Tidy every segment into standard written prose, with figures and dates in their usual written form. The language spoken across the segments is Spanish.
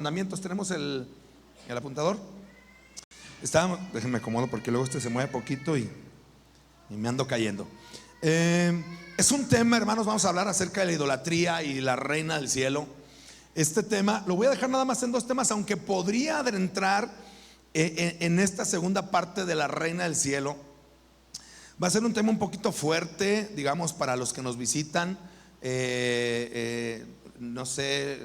Mandamientos. ¿Tenemos el apuntador? Déjenme acomodo porque luego se mueve poquito y me ando cayendo. Es un tema, hermanos, vamos a hablar acerca de la idolatría y la reina del cielo. Este tema lo voy a dejar nada más en dos temas, aunque podría adentrar en esta segunda parte de la reina del cielo. Va a ser un tema un poquito fuerte, digamos, para los que nos visitan. No sé,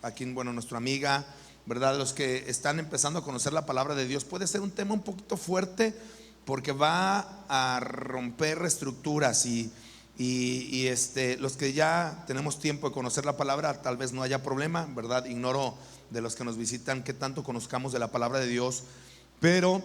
aquí, bueno, nuestra amiga, ¿verdad? Los que están empezando a conocer la palabra de Dios, puede ser un tema un poquito fuerte porque va a romper estructuras y los que ya tenemos tiempo de conocer la palabra, tal vez no haya problema, ¿verdad? Ignoro de los que nos visitan qué tanto conozcamos de la palabra de Dios, pero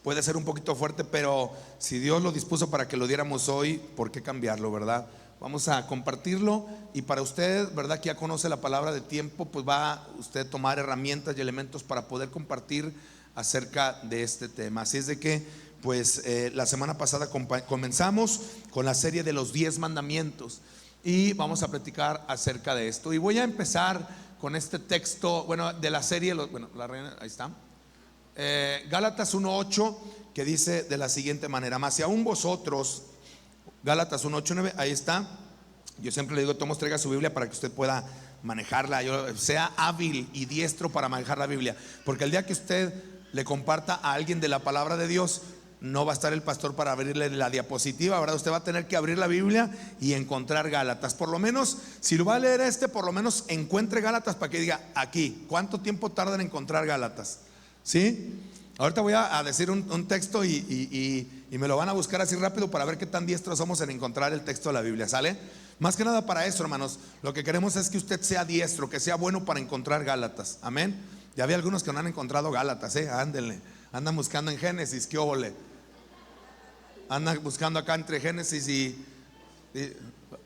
puede ser un poquito fuerte. Pero si Dios lo dispuso para que lo diéramos hoy, ¿por qué cambiarlo, verdad? Vamos a compartirlo, y para usted, ¿verdad?, que ya conoce la palabra de tiempo, pues va usted a tomar herramientas y elementos para poder compartir acerca de este tema. Así es de que, pues, la semana pasada comenzamos con la serie de los 10 mandamientos y vamos a platicar acerca de esto. Y voy a empezar con este texto, bueno, de la serie, la reina, ahí está. Gálatas 1:8, que dice de la siguiente manera: mas si aún vosotros, Gálatas 1:8-9, ahí está. Yo siempre le digo, Tomás, traiga su Biblia para que usted pueda manejarla, sea hábil y diestro para manejar la Biblia, porque el día que usted le comparta a alguien de la palabra de Dios, no va a estar el pastor para abrirle la diapositiva, ¿verdad? Usted va a tener que abrir la Biblia y encontrar Gálatas. Por lo menos, si lo va a leer por lo menos encuentre Gálatas para que diga aquí, ¿cuánto tiempo tarda en encontrar Gálatas? ¿Sí? Ahorita voy a decir un texto y me lo van a buscar así rápido para ver qué tan diestros somos en encontrar el texto de la Biblia, ¿sale? Más que nada para eso, hermanos, lo que queremos es que usted sea diestro, que sea bueno para encontrar Gálatas, amén. Ya había algunos que no han encontrado Gálatas, ándenle, andan buscando en Génesis, qué óvole. Andan buscando acá entre Génesis y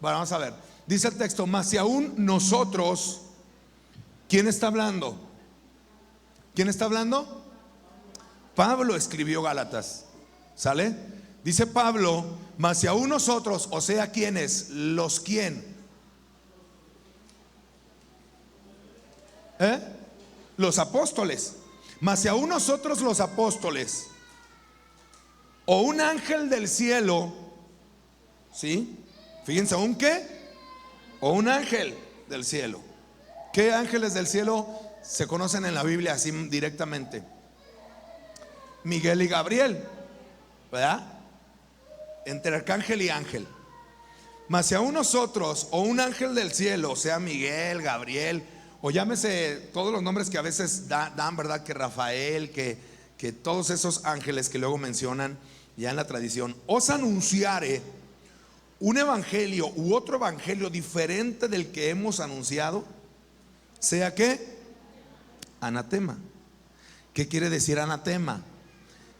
bueno, vamos a ver. Dice el texto: mas si aún nosotros, ¿quién está hablando? ¿Quién está hablando? Pablo escribió Gálatas, ¿sale? Dice Pablo: mas si aún nosotros, o sea, ¿quiénes? ¿Los quién? Los apóstoles. Mas si aún nosotros, los apóstoles, o un ángel del cielo, ¿sí? Fíjense, ¿un qué? O un ángel del cielo. ¿Qué ángeles del cielo se conocen en la Biblia así directamente? Miguel y Gabriel, ¿verdad? Entre arcángel y ángel. Mas si aún nosotros, o un ángel del cielo, sea Miguel, Gabriel, o llámese todos los nombres que a veces dan, ¿verdad? Que Rafael, que todos esos ángeles que luego mencionan ya en la tradición, os anunciare un evangelio u otro evangelio diferente del que hemos anunciado, sea que anatema. ¿Qué quiere decir anatema?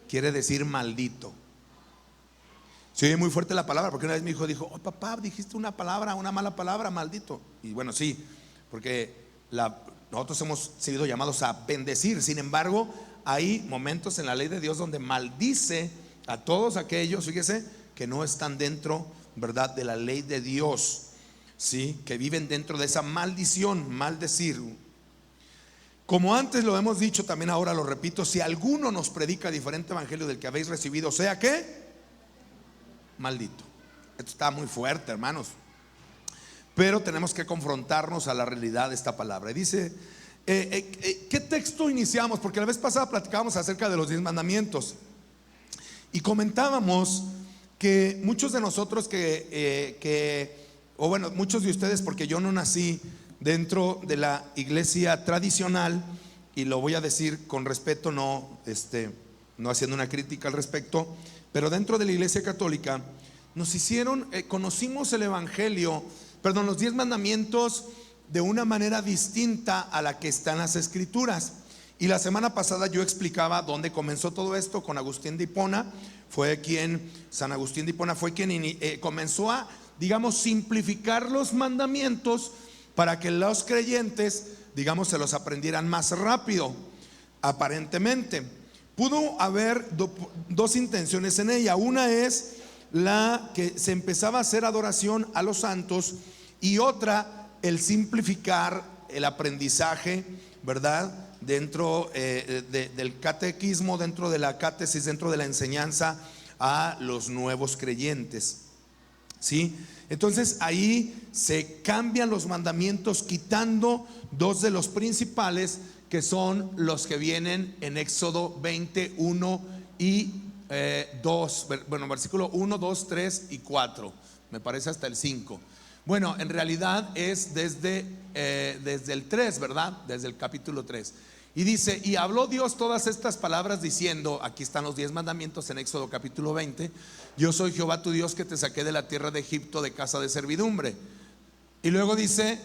Quiere decir maldito. Se oye muy fuerte la palabra, porque una vez mi hijo dijo: oh, papá, dijiste una mala palabra, maldito. Y bueno, sí, porque nosotros hemos sido llamados a bendecir. Sin embargo, hay momentos en la ley de Dios donde maldice a todos aquellos, fíjese, que no están dentro, ¿verdad?, de la ley de Dios, ¿sí? Que viven dentro de esa maldición, maldecir. Como antes lo hemos dicho, también ahora lo repito: si alguno nos predica diferente evangelio del que habéis recibido, sea que maldito. Esto está muy fuerte, hermanos, pero tenemos que confrontarnos a la realidad de esta palabra. Y dice, ¿qué texto iniciamos? Porque la vez pasada platicábamos acerca de los 10 mandamientos y comentábamos que muchos de nosotros o bueno, muchos de ustedes, porque yo no nací dentro de la iglesia tradicional, y lo voy a decir con respeto, no haciendo una crítica al respecto, pero dentro de la iglesia católica conocimos el evangelio, los 10 mandamientos de una manera distinta a la que están las escrituras. Y la semana pasada yo explicaba dónde comenzó todo esto con Agustín de Hipona. San Agustín de Hipona fue quien comenzó a, digamos, simplificar los mandamientos para que los creyentes, digamos, se los aprendieran más rápido. Aparentemente pudo haber dos intenciones en ella. Una es la que se empezaba a hacer adoración a los santos, y otra, el simplificar el aprendizaje, ¿verdad? Dentro del catequismo, dentro de la catecis, dentro de la enseñanza a los nuevos creyentes, ¿sí? Entonces ahí se cambian los mandamientos, quitando dos de los principales, que son los que vienen en Éxodo 21 y 2, bueno, versículo 1, 2, 3 y 4, me parece hasta el 5. Bueno, en realidad es desde el 3, ¿verdad? Desde el capítulo 3. Y dice: y habló Dios todas estas palabras diciendo, aquí están los 10 mandamientos en Éxodo capítulo 20: yo soy Jehová tu Dios que te saqué de la tierra de Egipto, de casa de servidumbre. Y luego dice,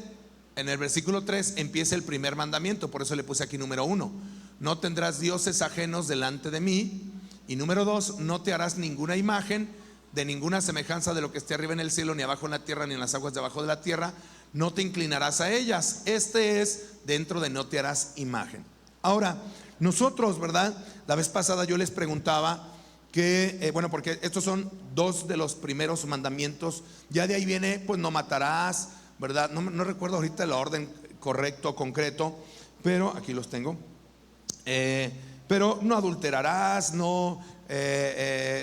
en el versículo 3 empieza el primer mandamiento, por eso le puse aquí número 1: no tendrás dioses ajenos delante de mí. Y número 2: no te harás ninguna imagen de ninguna semejanza de lo que esté arriba en el cielo, ni abajo en la tierra, ni en las aguas debajo de la tierra. No te inclinarás a ellas. Este es dentro de no te harás imagen. Ahora, nosotros, ¿verdad? La vez pasada yo les preguntaba que, bueno, porque estos son dos de los primeros mandamientos. Ya de ahí viene, pues, no matarás, ¿verdad? No recuerdo ahorita el orden correcto, concreto, pero aquí los tengo. Pero no adulterarás, no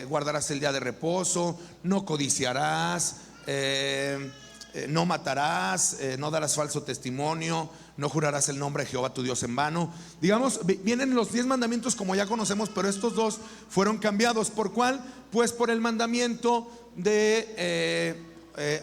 guardarás el día de reposo, no codiciarás, no matarás, no darás falso testimonio, no jurarás el nombre de Jehová tu Dios en vano. Digamos, vienen los 10 mandamientos como ya conocemos, pero estos dos fueron cambiados. ¿Por cuál? Pues por el mandamiento de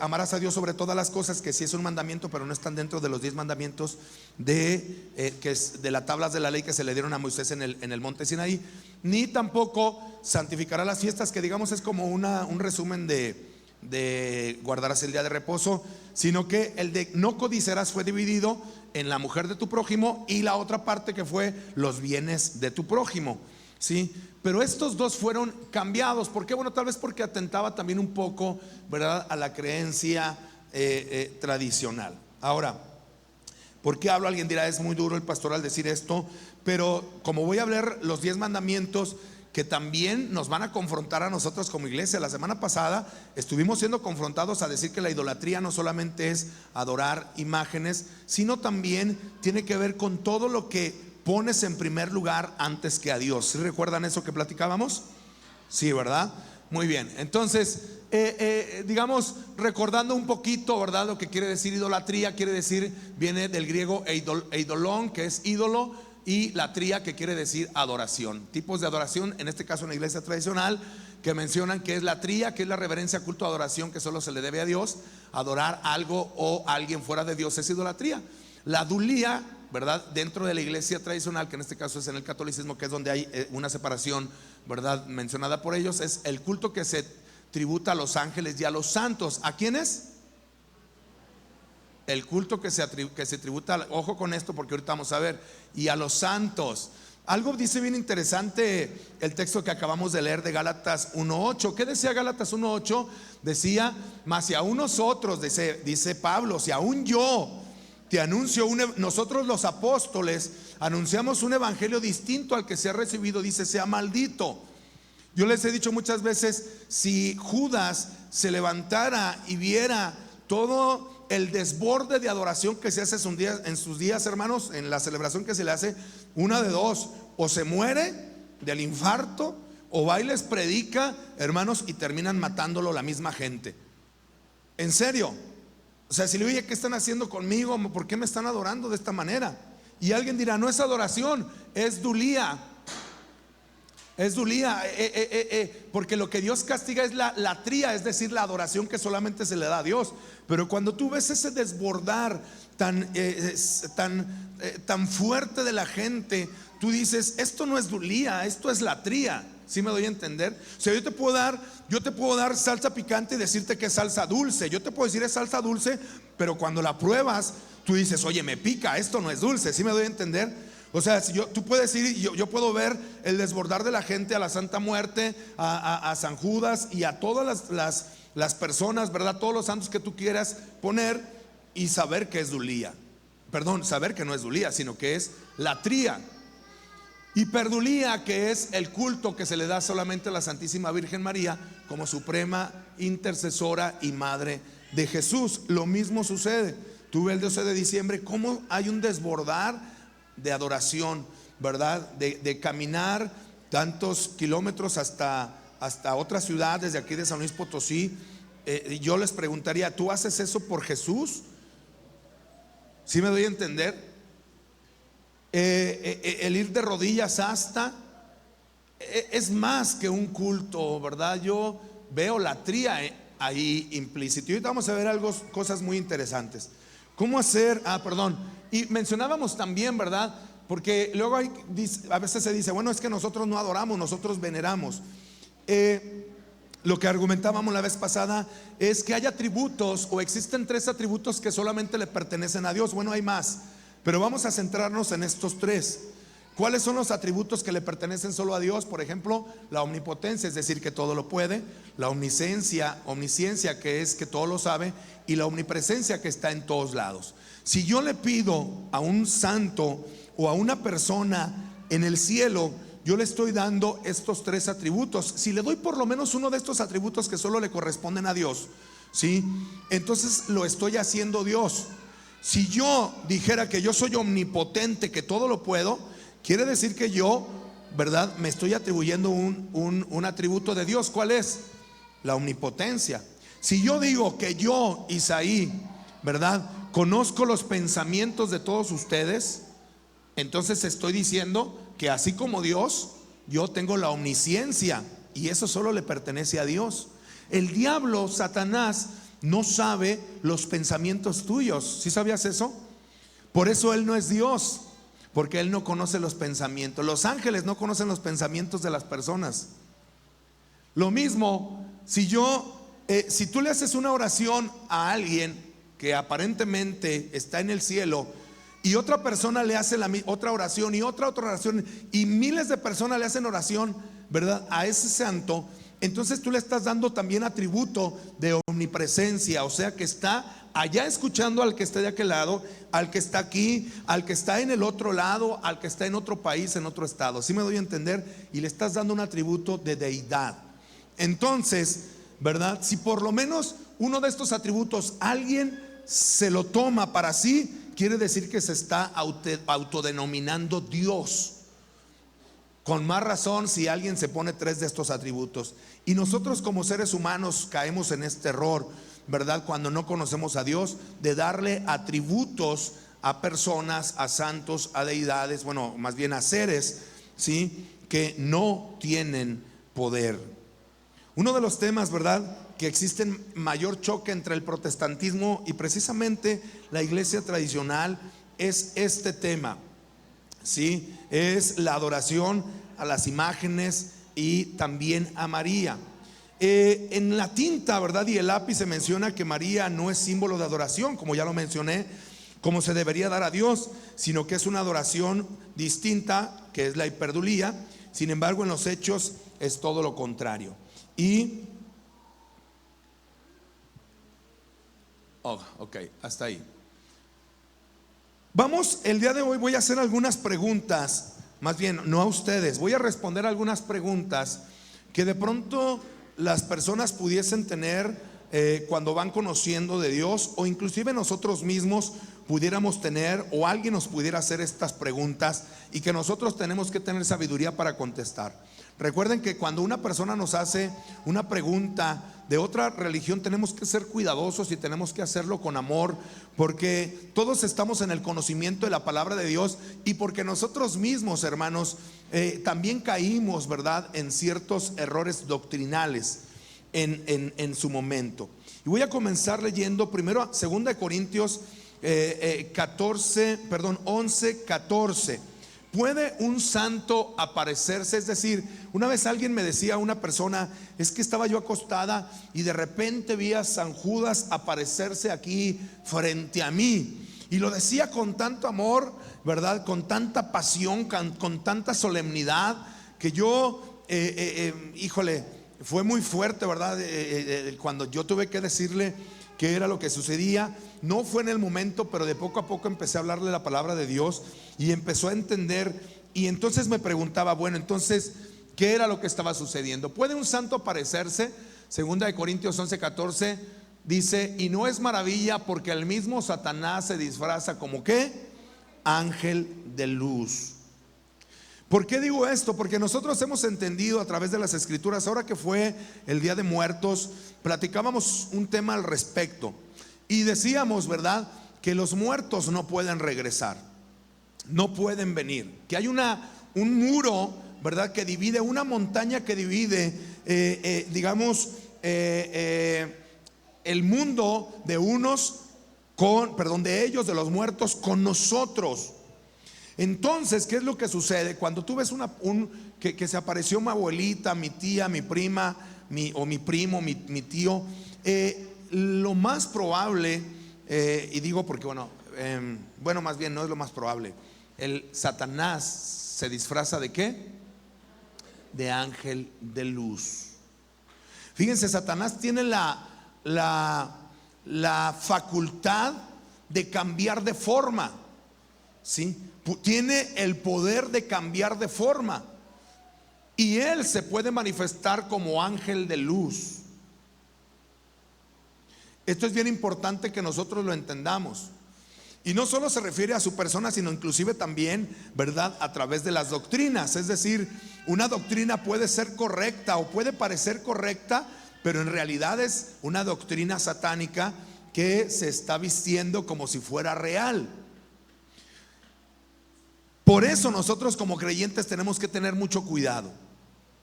amarás a Dios sobre todas las cosas, que sí es un mandamiento, pero no están dentro de los 10 mandamientos que es de las tablas de la ley que se le dieron a Moisés en el monte Sinaí. Ni tampoco santificará las fiestas, que digamos es como un resumen de guardarás el día de reposo, sino que el de no codiciarás fue dividido en la mujer de tu prójimo y la otra parte que fue los bienes de tu prójimo, ¿sí? Pero estos dos fueron cambiados. ¿Por qué? Bueno, tal vez porque atentaba también un poco, ¿verdad?, a la creencia tradicional. Ahora, ¿por qué hablo? Alguien dirá, es muy duro el pastor al decir esto, pero como voy a hablar los 10 mandamientos que también nos van a confrontar a nosotros como iglesia. La semana pasada estuvimos siendo confrontados a decir que la idolatría no solamente es adorar imágenes, sino también tiene que ver con todo lo que pones en primer lugar antes que a Dios. ¿Sí recuerdan eso que platicábamos? Sí, ¿verdad? Muy bien. Entonces, digamos, recordando un poquito, ¿verdad?, lo que quiere decir idolatría. Quiere decir, viene del griego eidolon, que es ídolo, y latría, que quiere decir adoración. Tipos de adoración, en este caso en la iglesia tradicional, que mencionan que es latría, que es la reverencia, culto, adoración que solo se le debe a Dios. Adorar algo o alguien fuera de Dios es idolatría. La dulía, ¿verdad?, dentro de la iglesia tradicional, que en este caso es en el catolicismo, que es donde hay una separación, ¿verdad?, mencionada por ellos, es el culto que se tributa a los ángeles y a los santos. ¿A quiénes? El culto que se tributa, ojo con esto porque ahorita vamos a ver, y a los santos. Algo dice bien interesante el texto que acabamos de leer de Gálatas 1:8. ¿Qué decía Gálatas 1:8? Decía, mas si aún nosotros, dice Pablo, si aún yo te anuncio, nosotros los apóstoles anunciamos un evangelio distinto al que se ha recibido, dice, sea maldito. Yo les he dicho muchas veces, si Judas se levantara y viera todo el desborde de adoración que se hace en sus días, hermanos, en la celebración que se le hace, una de dos: o se muere del infarto, o va y les predica, hermanos, y terminan matándolo la misma gente. En serio. O sea, si le oye, ¿qué están haciendo conmigo? ¿Por qué me están adorando de esta manera? Y alguien dirá, no es adoración, es dulía. Es dulía, porque lo que Dios castiga es la latría, es decir, la adoración que solamente se le da a Dios. Pero cuando tú ves ese desbordar tan fuerte de la gente, tú dices, esto no es dulía, esto es latría. ¿Sí me doy a entender? O sea, yo te puedo dar salsa picante y decirte que es salsa dulce. Yo te puedo decir es salsa dulce, pero cuando la pruebas, tú dices, oye, me pica, esto no es dulce. ¿Sí me doy a entender? O sea, si tú puedes ir, yo puedo ver el desbordar de la gente a la Santa Muerte, a San Judas y a todas las personas, ¿verdad? Todos los santos que tú quieras poner, y saber que es dulía. Perdón, saber que no es dulía, sino que es latría. Hiperdulía, que es el culto que se le da solamente a la Santísima Virgen María como suprema intercesora y madre de Jesús. Lo mismo sucede. tuve el 12 de diciembre, cómo hay un desbordar de adoración, ¿verdad? De caminar tantos kilómetros hasta otra ciudad, desde aquí de San Luis Potosí. Yo les preguntaría, ¿tú haces eso por Jesús? ¿Sí me doy a entender? El ir de rodillas hasta es más que un culto, ¿verdad? Yo veo latría ahí implícito. Y ahorita vamos a ver cosas muy interesantes. ¿Cómo hacer? Y mencionábamos también, ¿verdad? Porque luego a veces se dice, bueno, es que nosotros no adoramos, nosotros veneramos. Lo que argumentábamos la vez pasada es que hay atributos, o existen 3 atributos que solamente le pertenecen a Dios. Bueno, hay más, pero vamos a centrarnos en estos 3. ¿Cuáles son los atributos que le pertenecen solo a Dios? Por ejemplo, la omnipotencia, es decir, que todo lo puede; la omnisciencia, que es que todo lo sabe; y la omnipresencia, que está en todos lados. Si yo le pido a un santo o a una persona en el cielo, yo le estoy dando estos 3 atributos. Si le doy por lo menos uno de estos atributos que solo le corresponden a Dios, ¿sí? Entonces lo estoy haciendo Dios. Si yo dijera que yo soy omnipotente, que todo lo puedo, quiere decir que yo, ¿verdad?, me estoy atribuyendo un atributo de Dios. ¿Cuál es? La omnipotencia. Si yo digo que yo, Isaí, ¿verdad?, conozco los pensamientos de todos ustedes, entonces estoy diciendo que así como Dios, yo tengo la omnisciencia, y eso solo le pertenece a Dios. El diablo, Satanás, no sabe los pensamientos tuyos. ¿Sí sabías eso? Por eso él no es Dios, porque él no conoce los pensamientos. Los ángeles no conocen los pensamientos de las personas. Lo mismo, si tú le haces una oración a alguien que aparentemente está en el cielo, y otra persona le hace otra oración, y otra oración, y miles de personas le hacen oración, ¿verdad?, a ese santo, entonces tú le estás dando también atributo de omnipresencia. O sea que está allá escuchando al que está de aquel lado, al que está aquí, al que está en el otro lado, al que está en otro país, en otro estado. ¿Sí me doy a entender? Y le estás dando un atributo de deidad. Entonces, ¿verdad?, si por lo menos uno de estos atributos alguien se lo toma para sí, quiere decir que se está autodenominando Dios. Con más razón si alguien se pone 3 de estos atributos. Y nosotros como seres humanos caemos en este error, ¿verdad?, cuando no conocemos a Dios, de darle atributos a personas, a santos, a deidades, bueno, más bien a seres, ¿sí?, que no tienen poder. Uno de los temas, ¿verdad?, que existen mayor choque entre el protestantismo y precisamente la iglesia tradicional es este tema, ¿sí? Es la adoración a las imágenes y también a María. En la tinta, ¿verdad?, y el lápiz se menciona que María no es símbolo de adoración, como ya lo mencioné, como se debería dar a Dios, sino que es una adoración distinta, que es la hiperdulía. Sin embargo, en los hechos es todo lo contrario. Ok, hasta ahí. Vamos, el día de hoy voy a hacer algunas preguntas, más bien no a ustedes, voy a responder algunas preguntas que de pronto las personas pudiesen tener cuando van conociendo de Dios, o inclusive nosotros mismos pudiéramos tener, o alguien nos pudiera hacer estas preguntas, y que nosotros tenemos que tener sabiduría para contestar. Recuerden que cuando una persona nos hace una pregunta de otra religión, tenemos que ser cuidadosos y tenemos que hacerlo con amor, porque todos estamos en el conocimiento de la palabra de Dios, y porque nosotros mismos, hermanos, también caímos, ¿verdad?, en ciertos errores doctrinales en su momento. Y voy a comenzar leyendo primero 2 Corintios 11:14. ¿Puede un santo aparecerse? Es decir, una vez alguien me decía, una persona, es que estaba yo acostada y de repente vi a San Judas aparecerse aquí frente a mí, y lo decía con tanto amor, ¿verdad?, con tanta pasión, con tanta solemnidad, que yo, híjole, fue muy fuerte, ¿verdad? Cuando yo tuve que decirle qué era lo que sucedía. No fue en el momento, pero de poco a poco empecé a hablarle la palabra de Dios y empezó a entender. Y entonces me preguntaba, bueno, entonces, ¿qué era lo que estaba sucediendo? ¿Puede un santo aparecerse? 2 Corintios 11:14 Dice, y no es maravilla porque el mismo Satanás se disfraza como ¿qué? Ángel de luz. ¿Por qué digo esto? Porque nosotros hemos entendido a través de las escrituras, ahora que fue el Día de Muertos, platicábamos un tema al respecto y decíamos, ¿verdad?, que los muertos no pueden regresar, no pueden venir, que hay un muro, ¿verdad?, que divide, una montaña que divide, digamos, el mundo de unos de ellos, de los muertos, con nosotros. Entonces, ¿qué es lo que sucede? Cuando tú ves que se apareció mi abuelita, mi tía, mi prima, o mi primo, mi tío, lo más probable, y digo porque bueno, más bien no es lo más probable, el Satanás se disfraza ¿de qué? De ángel de luz. Fíjense, Satanás tiene la facultad de cambiar de forma, ¿sí? Tiene el poder de cambiar de forma, y él se puede manifestar como ángel de luz. Esto es bien importante que nosotros lo entendamos. Y no solo se refiere a su persona, sino inclusive también, ¿verdad?, a través de las doctrinas. Es decir, una doctrina puede ser correcta o puede parecer correcta, pero en realidad es una doctrina satánica que se está vistiendo como si fuera real. Por eso nosotros como creyentes tenemos que tener mucho cuidado.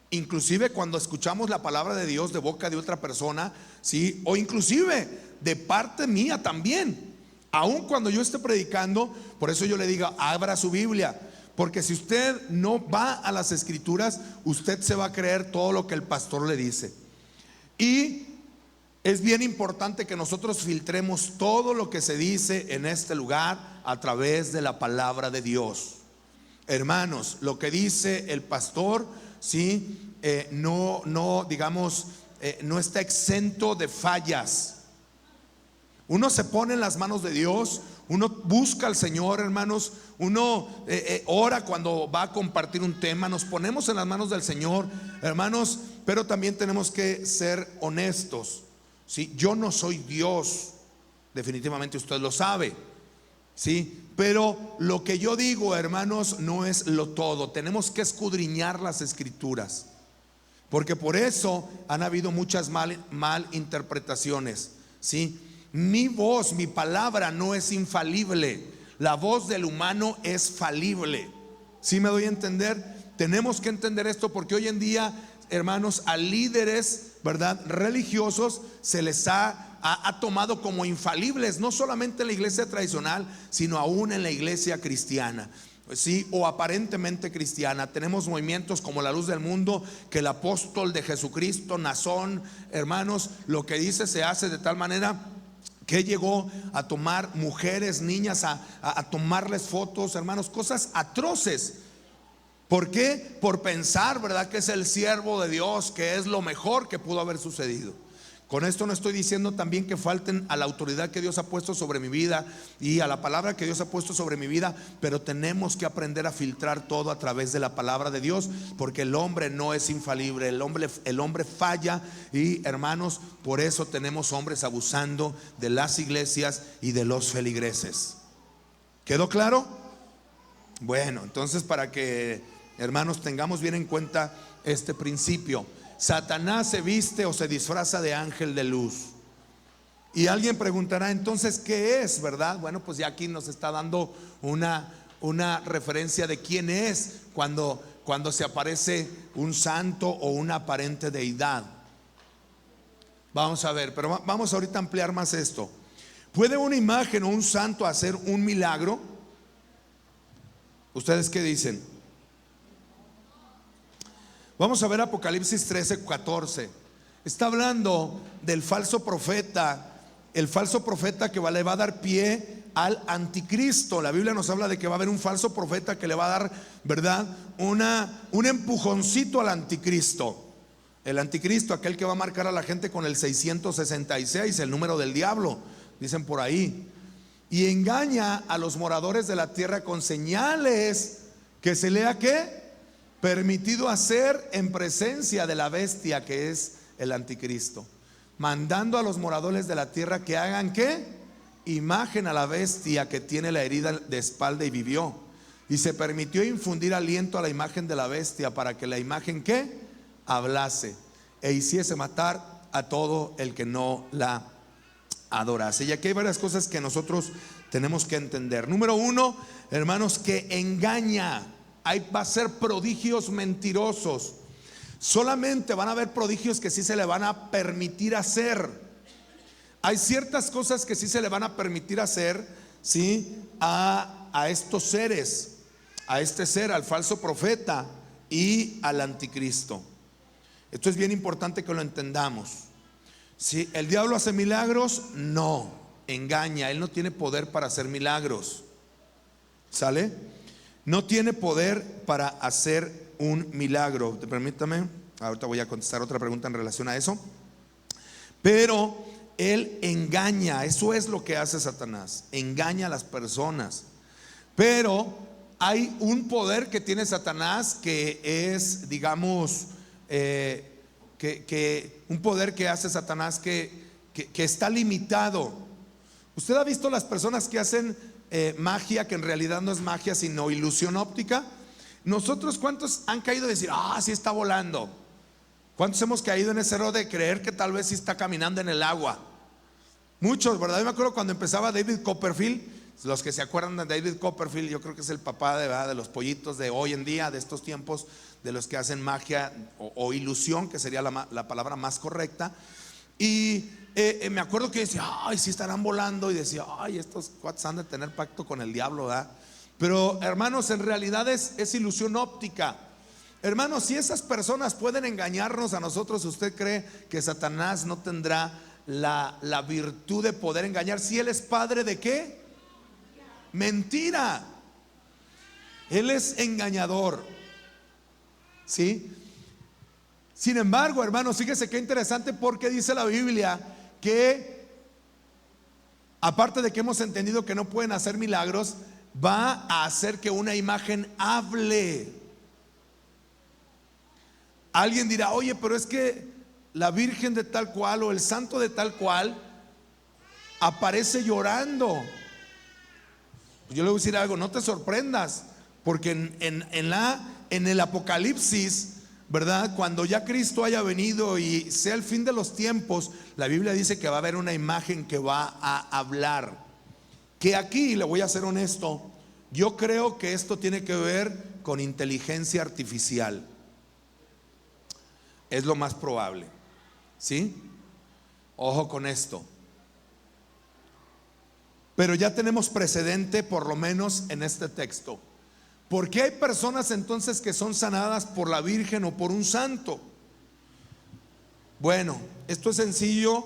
Inclusive cuando escuchamos la palabra de Dios de boca de otra persona, ¿sí?, o inclusive de parte mía también, aun cuando yo esté predicando. Por eso yo le digo, abra su Biblia, porque si usted no va a las escrituras, usted se va a creer todo lo que el pastor le dice. Y es bien importante que nosotros filtremos todo lo que se dice en este lugar a través de la palabra de Dios. Hermanos, lo que dice el pastor, ¿sí?, no está exento de fallas. Uno se pone en las manos de Dios, uno busca al Señor, hermanos, uno ora cuando va a compartir un tema, nos ponemos en las manos del Señor, hermanos, pero también tenemos que ser honestos, ¿sí? Yo no soy Dios, definitivamente usted lo sabe, ¿sí? Pero lo que yo digo, hermanos, no es lo todo. Tenemos que escudriñar las escrituras, porque por eso han habido muchas mal interpretaciones, ¿sí? Mi voz, mi palabra no es infalible. La voz del humano es falible. ¿Sí me doy a entender? Tenemos que entender esto, porque hoy en día, hermanos, a líderes, ¿verdad?, religiosos se les ha tomado como infalibles, no solamente en la iglesia tradicional, sino aún en la iglesia cristiana, ¿sí?, o aparentemente cristiana. Tenemos movimientos como la Luz del Mundo, que el apóstol de Jesucristo, Nazón, hermanos, lo que dice se hace, de tal manera que llegó a tomar mujeres, niñas, a tomarles fotos, hermanos, cosas atroces. ¿Por qué? Por pensar, ¿verdad?, que es el siervo de Dios, que es lo mejor que pudo haber sucedido. Con esto no estoy diciendo también que falten a la autoridad que Dios ha puesto sobre mi vida y a la palabra que Dios ha puesto sobre mi vida, pero tenemos que aprender a filtrar todo a través de la palabra de Dios, porque el hombre no es infalible, el hombre falla. Y hermanos, por eso tenemos hombres abusando de las iglesias y de los feligreses. ¿Quedó claro? Bueno, entonces, para que, hermanos, tengamos bien en cuenta este principio, Satanás se viste o se disfraza de ángel de luz. Y alguien preguntará, entonces, ¿qué es, verdad? Bueno, pues ya aquí nos está dando una referencia de quién es cuando se aparece un santo o una aparente deidad. Vamos a ver, pero vamos ahorita a ampliar más esto. ¿Puede una imagen o un santo hacer un milagro? ¿Ustedes qué dicen? Vamos a ver Apocalipsis 13:14. Está hablando del falso profeta, el falso profeta que le va a dar pie al anticristo. La Biblia nos habla de que va a haber un falso profeta que le va a dar, ¿verdad?, un empujoncito al anticristo. El anticristo, aquel que va a marcar a la gente con el 666, el número del diablo, dicen por ahí. Y engaña a los moradores de la tierra con señales que se lea ¿qué? Permitido hacer en presencia de la bestia, que es el anticristo. mandando a los moradores de la tierra que hagan ¿qué? Imagen a la bestia que tiene la herida de espalda y vivió. Y se permitió infundir aliento a la imagen de la bestia para que la imagen ¿qué? Hablase e hiciese matar a todo el que no la adorase. Y aquí hay varias cosas que nosotros tenemos que entender. Número uno, hermanos, que engaña. Va a ser prodigios mentirosos. Solamente van a haber prodigios que sí se le van a permitir hacer. Hay ciertas cosas que sí se le van a permitir hacer, ¿sí? A estos seres, a este ser, al falso profeta y al anticristo. Esto es bien importante que lo entendamos. ¿Sí? ¿El diablo hace milagros? No, engaña. Él no tiene poder para hacer milagros. ¿Sale? No tiene poder para hacer un milagro. Permítame, ahorita voy a contestar otra pregunta en relación a eso. Pero él engaña. Eso es lo que hace Satanás. Engaña a las personas. Pero hay un poder que tiene Satanás que es, digamos, un poder que hace Satanás que está limitado. ¿Usted ha visto las personas que hacen magia que en realidad no es magia sino ilusión óptica? Nosotros, ¿cuántos han caído y decir, sí está volando? ¿Cuántos hemos caído en ese error de creer que tal vez sí está caminando en el agua? Muchos, ¿verdad? Yo me acuerdo cuando empezaba David Copperfield. Los que se acuerdan de David Copperfield, yo creo que es el papá de los pollitos de hoy en día, de estos tiempos, de los que hacen magia o ilusión, que sería la palabra más correcta. Y me acuerdo que decía, sí estarán volando. Y decía, estos cuates han de tener pacto con el diablo, ¿verdad? Pero hermanos, en realidad es ilusión óptica. Hermanos, si esas personas pueden engañarnos a nosotros, ¿usted cree que Satanás no tendrá la virtud de poder engañar? Si él es padre de ¿qué? Mentira. Él es engañador. ¿Sí? Sin embargo, hermanos, fíjese qué interesante, porque dice la Biblia que aparte de que hemos entendido que no pueden hacer milagros, va a hacer que una imagen hable. Alguien dirá, oye, pero es que la Virgen de tal cual o el santo de tal cual aparece llorando. Yo le voy a decir algo, no te sorprendas, porque en el Apocalipsis, ¿verdad? Cuando ya Cristo haya venido y sea el fin de los tiempos, la Biblia dice que va a haber una imagen que va a hablar. Que aquí, le voy a ser honesto, yo creo que esto tiene que ver con inteligencia artificial. Es lo más probable. ¿Sí? Ojo con esto. Pero ya tenemos precedente, por lo menos en este texto. ¿Por qué hay personas entonces que son sanadas por la Virgen o por un santo? Bueno, esto es sencillo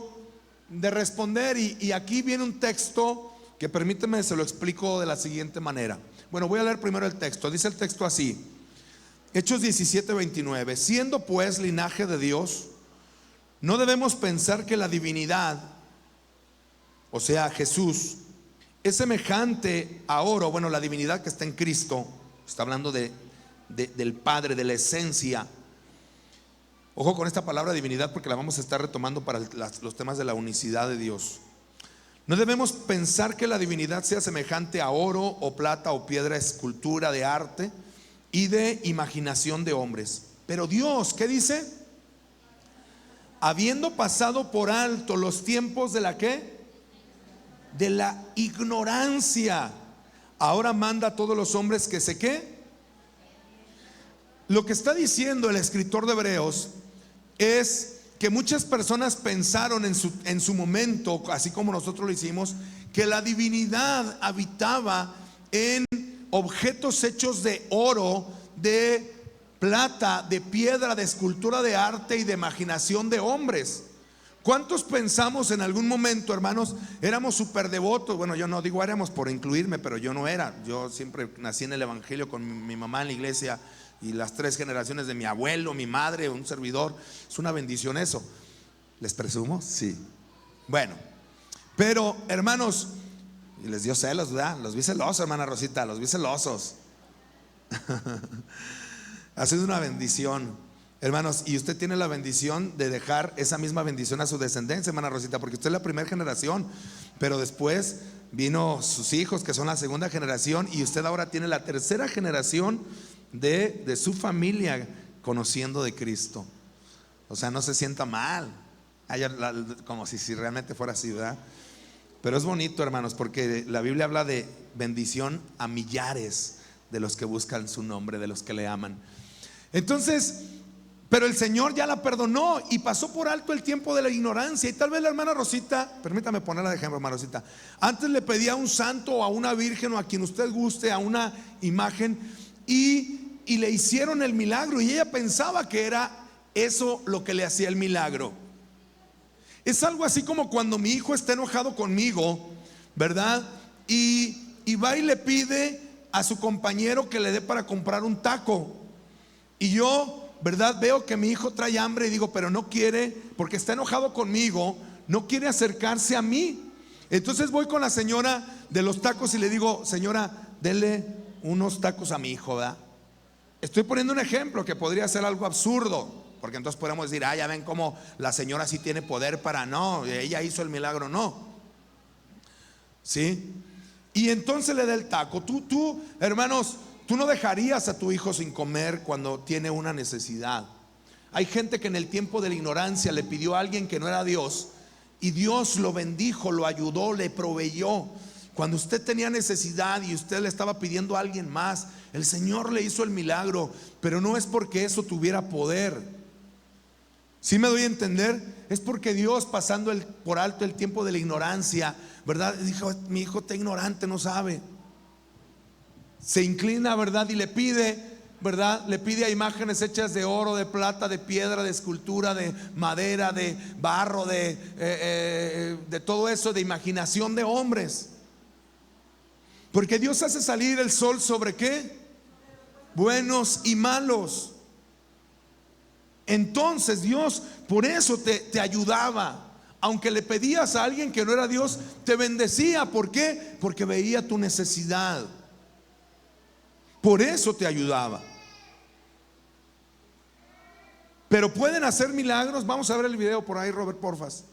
de responder y aquí viene un texto que permíteme se lo explico de la siguiente manera. Bueno, voy a leer primero el texto. Dice el texto así: Hechos 17:29. Siendo pues linaje de Dios, no debemos pensar que la divinidad, o sea Jesús, es semejante a oro. Bueno, la divinidad que está en Cristo, está hablando del Padre, de la esencia. Ojo con esta palabra divinidad, porque la vamos a estar retomando para los temas de la unicidad de Dios. No debemos pensar que la divinidad sea semejante a oro o plata o piedra, escultura de arte y de imaginación de hombres. Pero Dios, ¿qué dice? Habiendo pasado por alto los tiempos de la ¿qué? De la ignorancia, ahora manda a todos los hombres que se ¿qué? Lo que está diciendo el escritor de Hebreos es que muchas personas pensaron en su momento, así como nosotros lo hicimos, que la divinidad habitaba en objetos hechos de oro, de plata, de piedra, de escultura de arte y de imaginación de hombres. ¿Cuántos pensamos en algún momento, hermanos, éramos súper devotos? Bueno, yo no digo éramos por incluirme, pero yo no era. Yo siempre nací en el evangelio con mi mamá en la iglesia y las 3 generaciones de mi abuelo, mi madre, un servidor. Es una bendición eso. ¿Les presumo? Sí. Bueno, pero hermanos, y les dio celos, ¿verdad? Los vi celosos, hermana Rosita, los vi celosos. Ha sido una bendición. Hermanos, y usted tiene la bendición de dejar esa misma bendición a su descendencia, hermana Rosita, porque usted es la primera generación, pero después vino sus hijos, que son la segunda generación, y usted ahora tiene la tercera generación de su familia conociendo de Cristo. O sea, no se sienta mal, como si realmente fuera así, ¿verdad? Pero es bonito, hermanos, porque la Biblia habla de bendición a millares de los que buscan su nombre, de los que le aman. Entonces, pero el Señor ya la perdonó y pasó por alto el tiempo de la ignorancia. Y tal vez la hermana Rosita, permítame ponerla de ejemplo, hermana Rosita, antes le pedía a un santo o a una virgen o a quien usted guste, a una imagen, y le hicieron el milagro, y ella pensaba que era eso lo que le hacía el milagro. Es algo así como cuando mi hijo está enojado conmigo, ¿verdad? Y va y le pide a su compañero que le dé para comprar un taco. Y yo, ¿verdad? Veo que mi hijo trae hambre y digo, pero no quiere, porque está enojado conmigo, no quiere acercarse a mí. Entonces voy con la señora de los tacos y le digo, señora, dele unos tacos a mi hijo, ¿verdad? Estoy poniendo un ejemplo que podría ser algo absurdo, porque entonces podemos decir, ya ven cómo la señora sí tiene poder para, no, ella hizo el milagro, no. ¿Sí? Y entonces le da el taco. Tú, hermanos, tú no dejarías a tu hijo sin comer cuando tiene una necesidad. Hay gente que en el tiempo de la ignorancia le pidió a alguien que no era Dios, y Dios lo bendijo, lo ayudó, le proveyó. Cuando usted tenía necesidad y usted le estaba pidiendo a alguien más, el Señor le hizo el milagro, pero no es porque eso tuviera poder. ¿Sí me doy a entender? Es porque Dios, pasando por alto el tiempo de la ignorancia, ¿verdad? Dijo, mi hijo está ignorante, no sabe. Se inclina, ¿verdad? Y le pide, ¿verdad? Le pide a imágenes hechas de oro, de plata, de piedra, de escultura, de madera, de barro, de todo eso, de imaginación de hombres. Porque Dios hace salir el sol sobre ¿qué? Buenos y malos. Entonces Dios por eso te ayudaba. Aunque le pedías a alguien que no era Dios, te bendecía. ¿Por qué? Porque veía tu necesidad. Por eso te ayudaba. Pero pueden hacer milagros. Vamos a ver el video por ahí, Robert, porfas.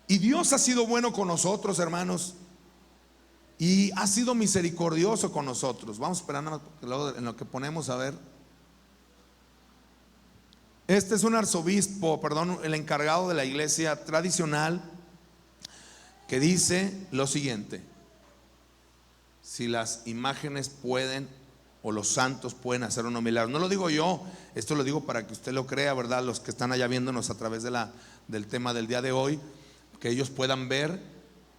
Y Dios ha sido bueno con nosotros, hermanos, y ha sido misericordioso con nosotros. Vamos esperando en lo que ponemos a ver. Este es un arzobispo, el encargado de la iglesia tradicional, que dice lo siguiente: si las imágenes pueden, o los santos pueden hacer unos milagros. No lo digo yo, esto lo digo para que usted lo crea, ¿verdad? Los que están allá viéndonos a través del tema del día de hoy, que ellos puedan ver.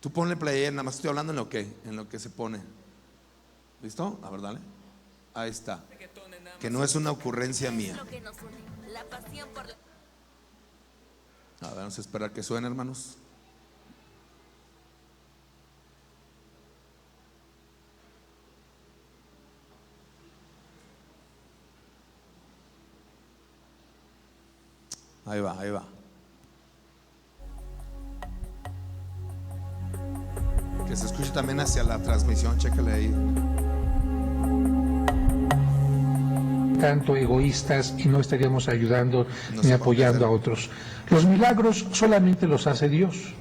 Tú ponle play, nada más estoy hablando en lo que se pone. ¿Listo? A ver, dale. Ahí está. Que no es una ocurrencia mía. A ver, vamos a esperar que suene, hermanos. Ahí va, ahí va. Que se escuche también hacia la transmisión, chécale ahí. Tanto egoístas y no estaríamos ayudando ni apoyando a otros. Los milagros solamente los hace Dios.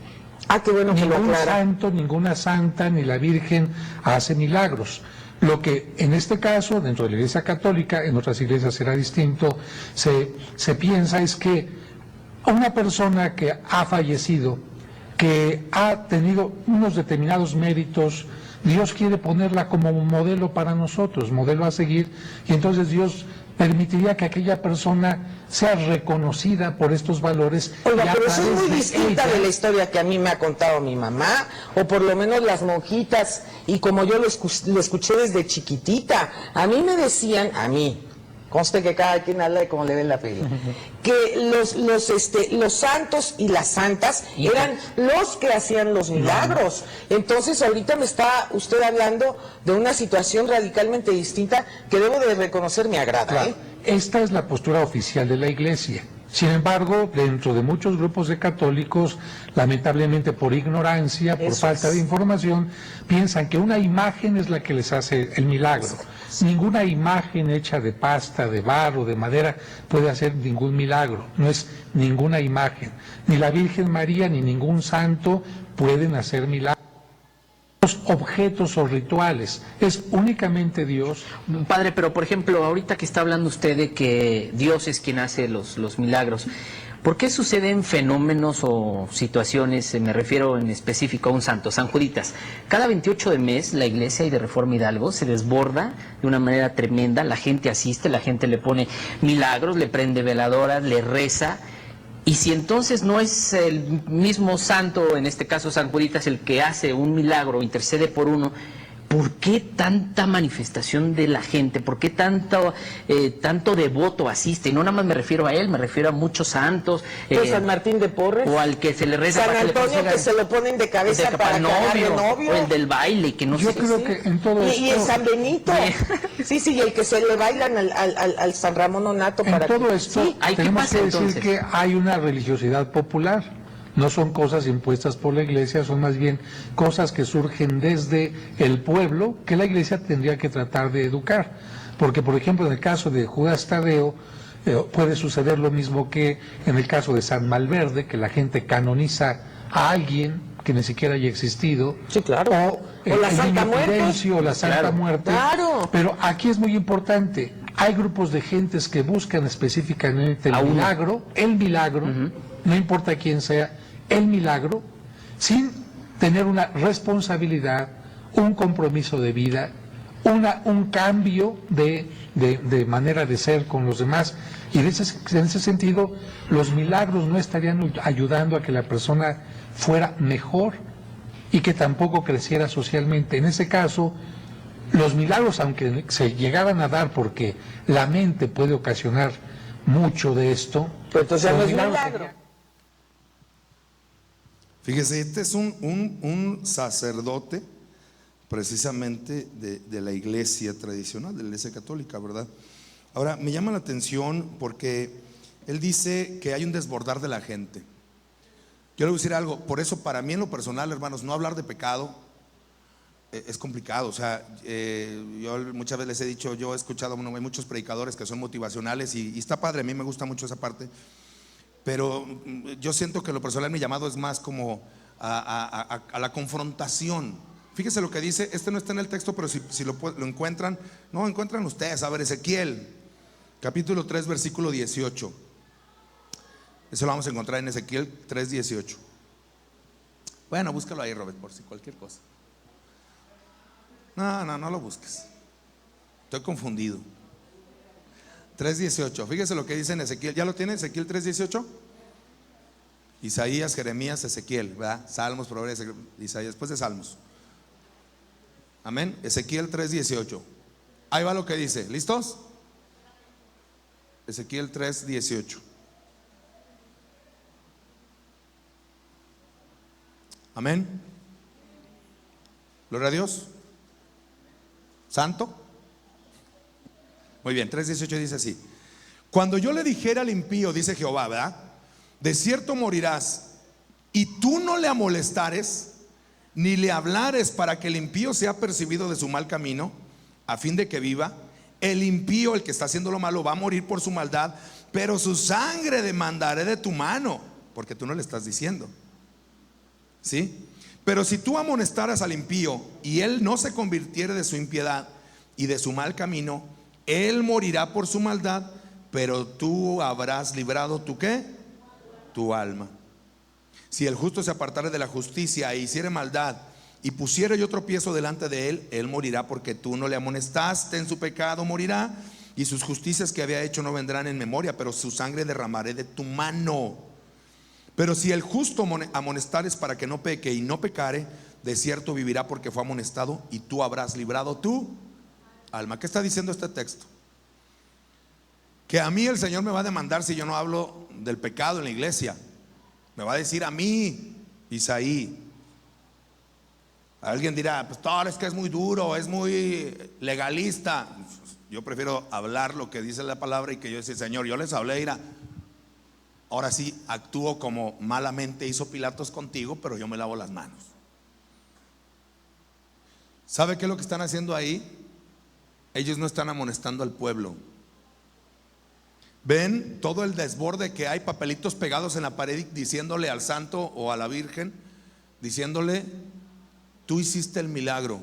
Qué bueno que lo Ningún aclara. santo, ninguna santa, ni la Virgen hace milagros. Lo que en este caso, dentro de la Iglesia Católica, en otras iglesias será distinto, se piensa es que una persona que ha fallecido, que ha tenido unos determinados méritos, Dios quiere ponerla como un modelo para nosotros, modelo a seguir, y entonces Dios permitiría que aquella persona sea reconocida por estos valores. Oiga, pero eso es muy distinta de la historia que a mí me ha contado mi mamá, o por lo menos las monjitas, y como yo lo escuché desde chiquitita. A mí me decían, conste que cada quien habla de cómo le ven la feria, que los santos y las santas eran los que hacían los milagros. Entonces ahorita me está usted hablando de una situación radicalmente distinta que debo de reconocer me agrada. Claro. Esta es la postura oficial de la Iglesia. Sin embargo, dentro de muchos grupos de católicos, lamentablemente por ignorancia, por falta de información, piensan que una imagen es la que les hace el milagro. Ninguna imagen hecha de pasta, de barro, de madera puede hacer ningún milagro. No es ninguna imagen. Ni la Virgen María ni ningún santo pueden hacer milagros. Objetos o rituales, es únicamente Dios. Padre, pero por ejemplo, ahorita que está hablando usted de que Dios es quien hace los milagros, ¿por qué suceden fenómenos o situaciones, me refiero en específico a un santo, San Juditas? Cada 28 de mes la iglesia y de Reforma Hidalgo se desborda de una manera tremenda, la gente asiste, la gente le pone milagros, le prende veladoras, le reza. Y si entonces no es el mismo santo, en este caso San Juditas, el que hace un milagro, intercede por uno, ¿por qué tanta manifestación de la gente? ¿Por qué tanto devoto asiste? Y no nada más me refiero a él, me refiero a muchos santos. Pues San Martín de Porres. O al que se le reza San para Antonio, que se lo ponen de cabeza para novio, novio. o el del baile, que no Yo sé. creo que en todo esto... Y el San Benito. Sí, y el que se le bailan al San Ramón Onato. En todo esto Sí. tenemos que decir entonces? que hay una religiosidad popular. No son cosas impuestas por la iglesia, son más bien cosas que surgen desde el pueblo que la iglesia tendría que tratar de educar. Porque, por ejemplo, en el caso de Judas Tadeo, puede suceder lo mismo que en el caso de San Malverde, que la gente canoniza a alguien que ni siquiera haya existido. Sí, claro. O la Santa Muerte. Fidencio, o la Santa Claro. Muerte. Claro. Pero aquí es muy importante. Hay grupos de gentes que buscan específicamente A el uno. milagro, no importa quién sea, el milagro, sin tener una responsabilidad, un compromiso de vida, un cambio de manera de ser con los demás. Y en ese sentido, los milagros no estarían ayudando a que la persona fuera mejor y que tampoco creciera socialmente. En ese caso, los milagros, aunque se llegaran a dar porque la mente puede ocasionar mucho de esto, Pero entonces ya no los es milagros milagro. Fíjese, este es un sacerdote precisamente de la iglesia tradicional, de la iglesia católica, ¿verdad? Ahora, me llama la atención porque él dice que hay un desbordar de la gente. Yo le voy a decir algo, por eso para mí en lo personal, hermanos, no hablar de pecado es complicado. O sea, yo muchas veces les he dicho, yo he escuchado, bueno, hay muchos predicadores que son motivacionales y está padre, a mí me gusta mucho esa parte. Pero yo siento que lo personal mi llamado es más como a la confrontación. Fíjese lo que dice, no está en el texto, pero si lo encuentran, no, encuentran ustedes, a ver, Ezequiel, capítulo 3, versículo 18. Eso lo vamos a encontrar en Ezequiel 3, 18. Bueno, búscalo ahí, Robert, por si cualquier cosa. No lo busques. Estoy confundido. 3:18, fíjese lo que dice en Ezequiel. ¿Ya lo tiene Ezequiel 3:18? Isaías, Jeremías, Ezequiel, ¿verdad? Salmos, Proverbios, Isaías, después de Salmos. Amén. Ezequiel 3:18. Ahí va lo que dice. ¿Listos? Ezequiel 3:18. Amén. Gloria a Dios. Santo. Muy bien, 3:18 dice así: cuando yo le dijera al impío, dice Jehová, ¿verdad? De cierto morirás, y tú no le amolestares, ni le hablares para que el impío sea percibido de su mal camino, a fin de que viva. El impío, el que está haciendo lo malo, va a morir por su maldad, pero su sangre demandaré de tu mano, porque tú no le estás diciendo. ¿Sí? Pero si tú amonestaras al impío y él no se convirtiere de su impiedad y de su mal camino, él morirá por su maldad, pero tú habrás librado ¿tu qué? Tu alma. Si el justo se apartare de la justicia e hiciere maldad y pusiere yo tropiezo delante de él, él morirá porque tú no le amonestaste en su pecado, morirá, y sus justicias que había hecho no vendrán en memoria, pero su sangre derramaré de tu mano. Pero si el justo amonestares para que no peque y no pecare, de cierto vivirá porque fue amonestado, y tú habrás librado tu alma. ¿Qué está diciendo este texto? Que a mí el Señor me va a demandar si yo no hablo del pecado en la iglesia. Me va a decir a mí, Isaí. Alguien dirá, pastor, es que es muy duro, es muy legalista. Yo prefiero hablar lo que dice la palabra y que yo decir, Señor, yo les hablé, irá. ahora sí actúo como malamente hizo Pilatos contigo, pero yo me lavo las manos. ¿Sabe qué es lo que están haciendo ahí? Ellos no están amonestando al pueblo. Ven todo el desborde que hay, papelitos pegados en la pared diciéndole al santo o a la virgen, diciéndole: tú hiciste el milagro.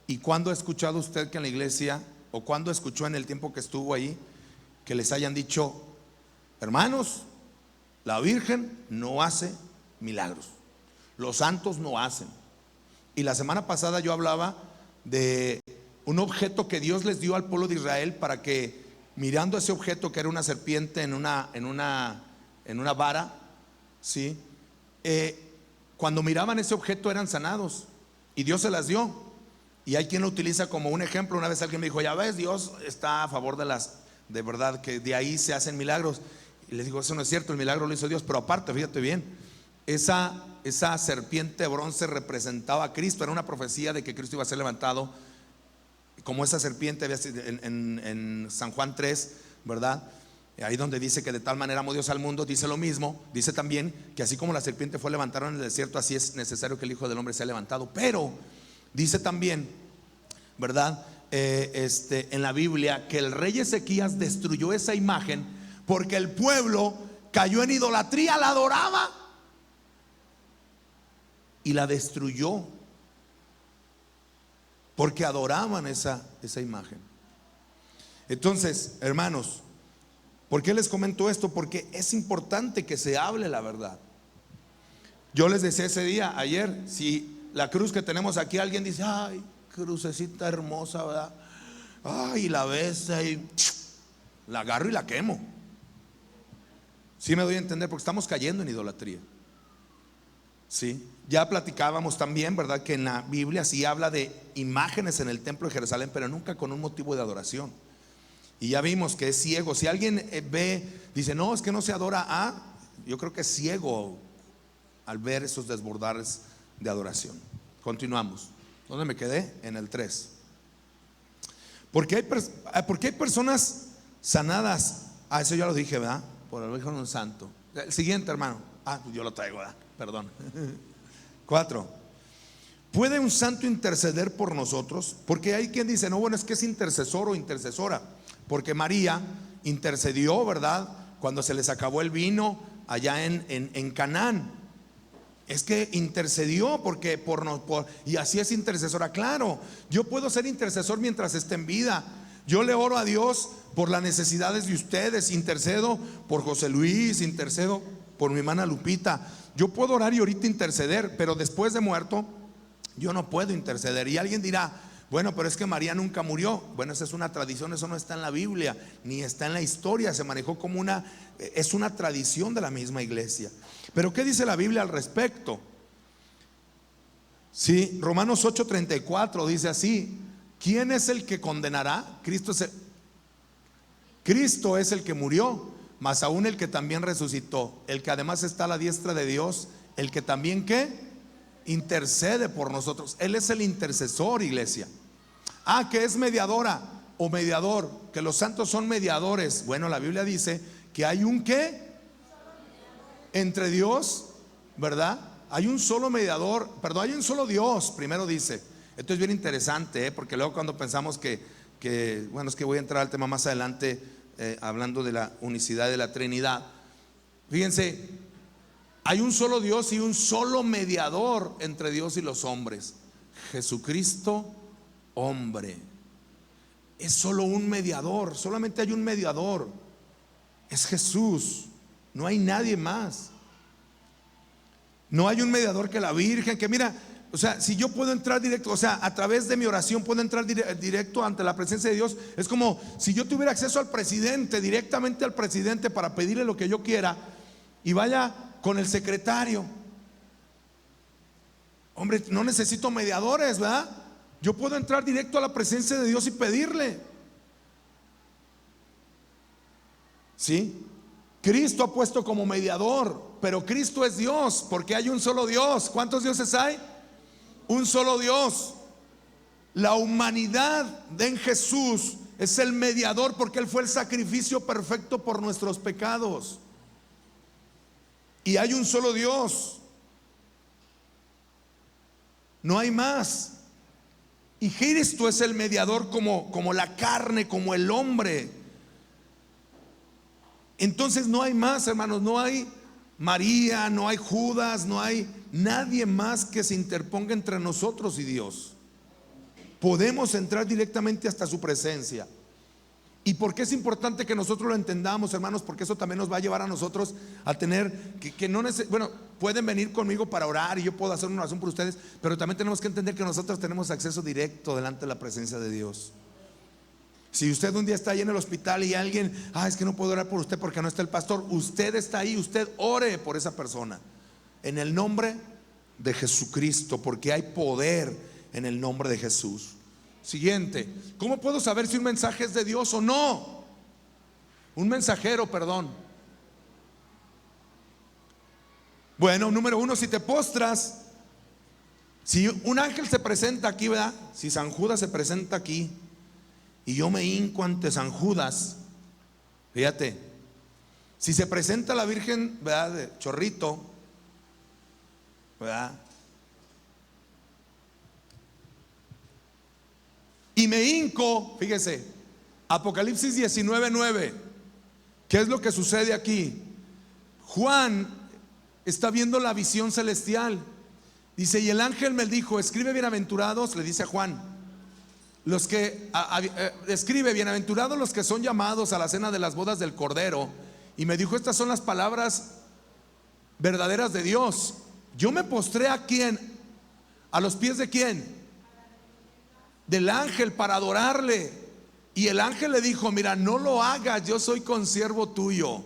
¿Y cuándo ha escuchado usted que en la iglesia, o cuándo escuchó en el tiempo que estuvo ahí, que les hayan dicho: hermanos, la virgen no hace milagros, los santos no hacen? Y la semana pasada yo hablaba de un objeto que Dios les dio al pueblo de Israel para que, mirando ese objeto que era una serpiente en una vara, ¿sí? Cuando miraban ese objeto eran sanados, y Dios se las dio. Y hay quien lo utiliza como un ejemplo. Una vez alguien me dijo: ya ves, Dios está a favor de verdad, que de ahí se hacen milagros. Y les digo: eso no es cierto, el milagro lo hizo Dios. Pero aparte, fíjate bien, esa serpiente de bronce representaba a Cristo. Era una profecía de que Cristo iba a ser levantado como esa serpiente en San Juan 3, ¿verdad? Ahí donde dice que de tal manera amó Dios al mundo, dice lo mismo. Dice también que así como la serpiente fue levantada en el desierto, así es necesario que el Hijo del Hombre sea levantado. Pero dice también, ¿verdad? En la Biblia, que el rey Ezequías destruyó esa imagen porque el pueblo cayó en idolatría, la adoraba y la destruyó porque adoraban esa imagen. Entonces, hermanos, ¿por qué les comento esto? Porque es importante que se hable la verdad. Yo les decía ese día, ayer, si la cruz que tenemos aquí, alguien dice: ay, crucecita hermosa, ¿verdad? Ay, la ves y la agarro y la quemo. Sí me doy a entender, porque estamos cayendo en idolatría. Sí, ya platicábamos también, ¿verdad?, que en la Biblia sí habla de imágenes en el templo de Jerusalén, pero nunca con un motivo de adoración. Y ya vimos que es ciego. Si alguien dice: no, es que no se adora a, yo creo que es ciego al ver esos desbordares de adoración. Continuamos. ¿Dónde me quedé? En el 3. Porque hay personas sanadas. Eso ya lo dije, ¿verdad? Por el Hijo de un santo. El siguiente, hermano. Yo lo traigo, ¿verdad? Perdón. 4. ¿Puede un santo interceder por nosotros? Porque hay quien dice: no, bueno, es que es intercesor o intercesora. Porque María intercedió, ¿verdad?, cuando se les acabó el vino allá en Canaán. Es que intercedió porque y así es intercesora. Claro, yo puedo ser intercesor mientras esté en vida. Yo le oro a Dios por las necesidades de ustedes, intercedo por José Luis, intercedo por mi hermana Lupita. Yo puedo orar y ahorita interceder, pero después de muerto yo no puedo interceder. Y alguien dirá: bueno, pero es que María nunca murió. Bueno, esa es una tradición, eso no está en la Biblia, ni está en la historia. Se manejó como es una tradición de la misma iglesia. Pero ¿qué dice la Biblia al respecto? Sí, Romanos 8:34 dice así: ¿quién es el que condenará? Cristo es el que murió, mas aún el que también resucitó, el que además está a la diestra de Dios, el que también ¿qué? Intercede por nosotros. Él es el intercesor, iglesia. Que es mediadora o mediador, que los santos son mediadores. Bueno, la Biblia dice que hay un ¿qué? Entre Dios, ¿verdad? Hay un solo mediador, perdón, hay un solo Dios, primero dice. Esto es bien interesante, porque luego cuando pensamos bueno, es que voy a entrar al tema más adelante, hablando de la unicidad de la Trinidad. Fíjense, hay un solo Dios y un solo mediador entre Dios y los hombres: Jesucristo, hombre. Es solo un mediador, solamente hay un mediador, es Jesús, no hay nadie más. No hay un mediador que la Virgen, que mira, o sea, si yo puedo entrar directo, o sea, a través de mi oración puedo entrar directo ante la presencia de Dios. Es como si yo tuviera acceso al presidente, directamente al presidente, para pedirle lo que yo quiera, y vaya con el secretario. Hombre, no necesito mediadores, ¿verdad? Yo puedo entrar directo a la presencia de Dios y pedirle. ¿Sí? Cristo ha puesto como mediador, pero Cristo es Dios, porque hay un solo Dios. ¿Cuántos dioses hay? Un solo Dios. La humanidad en Jesús es el mediador, porque Él fue el sacrificio perfecto por nuestros pecados. y hay un solo Dios. No hay más. Y Cristo es el mediador como la carne, como el hombre. Entonces no hay más, hermanos, no hay María, no hay Judas, no hay nadie más que se interponga entre nosotros y Dios. Podemos entrar directamente hasta su presencia. ¿Y por qué es importante que nosotros lo entendamos, hermanos? Porque eso también nos va a llevar a nosotros a tener que no bueno, pueden venir conmigo para orar y yo puedo hacer una oración por ustedes, pero también tenemos que entender que nosotros tenemos acceso directo delante de la presencia de Dios. Si usted un día está ahí en el hospital y alguien, es que no puedo orar por usted porque no está el pastor, usted está ahí, usted ore por esa persona en el nombre de Jesucristo, porque hay poder en el nombre de Jesús. Siguiente, ¿cómo puedo saber si un mensaje es de Dios o no? Un mensajero, perdón. Bueno, número uno, si te postras, si un ángel se presenta aquí, ¿verdad? Si San Judas se presenta aquí y yo me hinco ante San Judas, fíjate, si se presenta la Virgen, ¿verdad? De Chorrito, ¿verdad? Y me hinco, fíjese, Apocalipsis 19:9. ¿Qué es lo que sucede aquí? Juan está viendo la visión celestial. Dice, y el ángel me dijo, escribe bienaventurados, le dice a Juan, los que escribe bienaventurados los que son llamados a la cena de las bodas del Cordero. Y me dijo, estas son las palabras verdaderas de Dios. Yo me postré ¿a quién? ¿A los pies de quién? Del ángel, para adorarle. Y el ángel le dijo, mira, no lo hagas, yo soy consiervo tuyo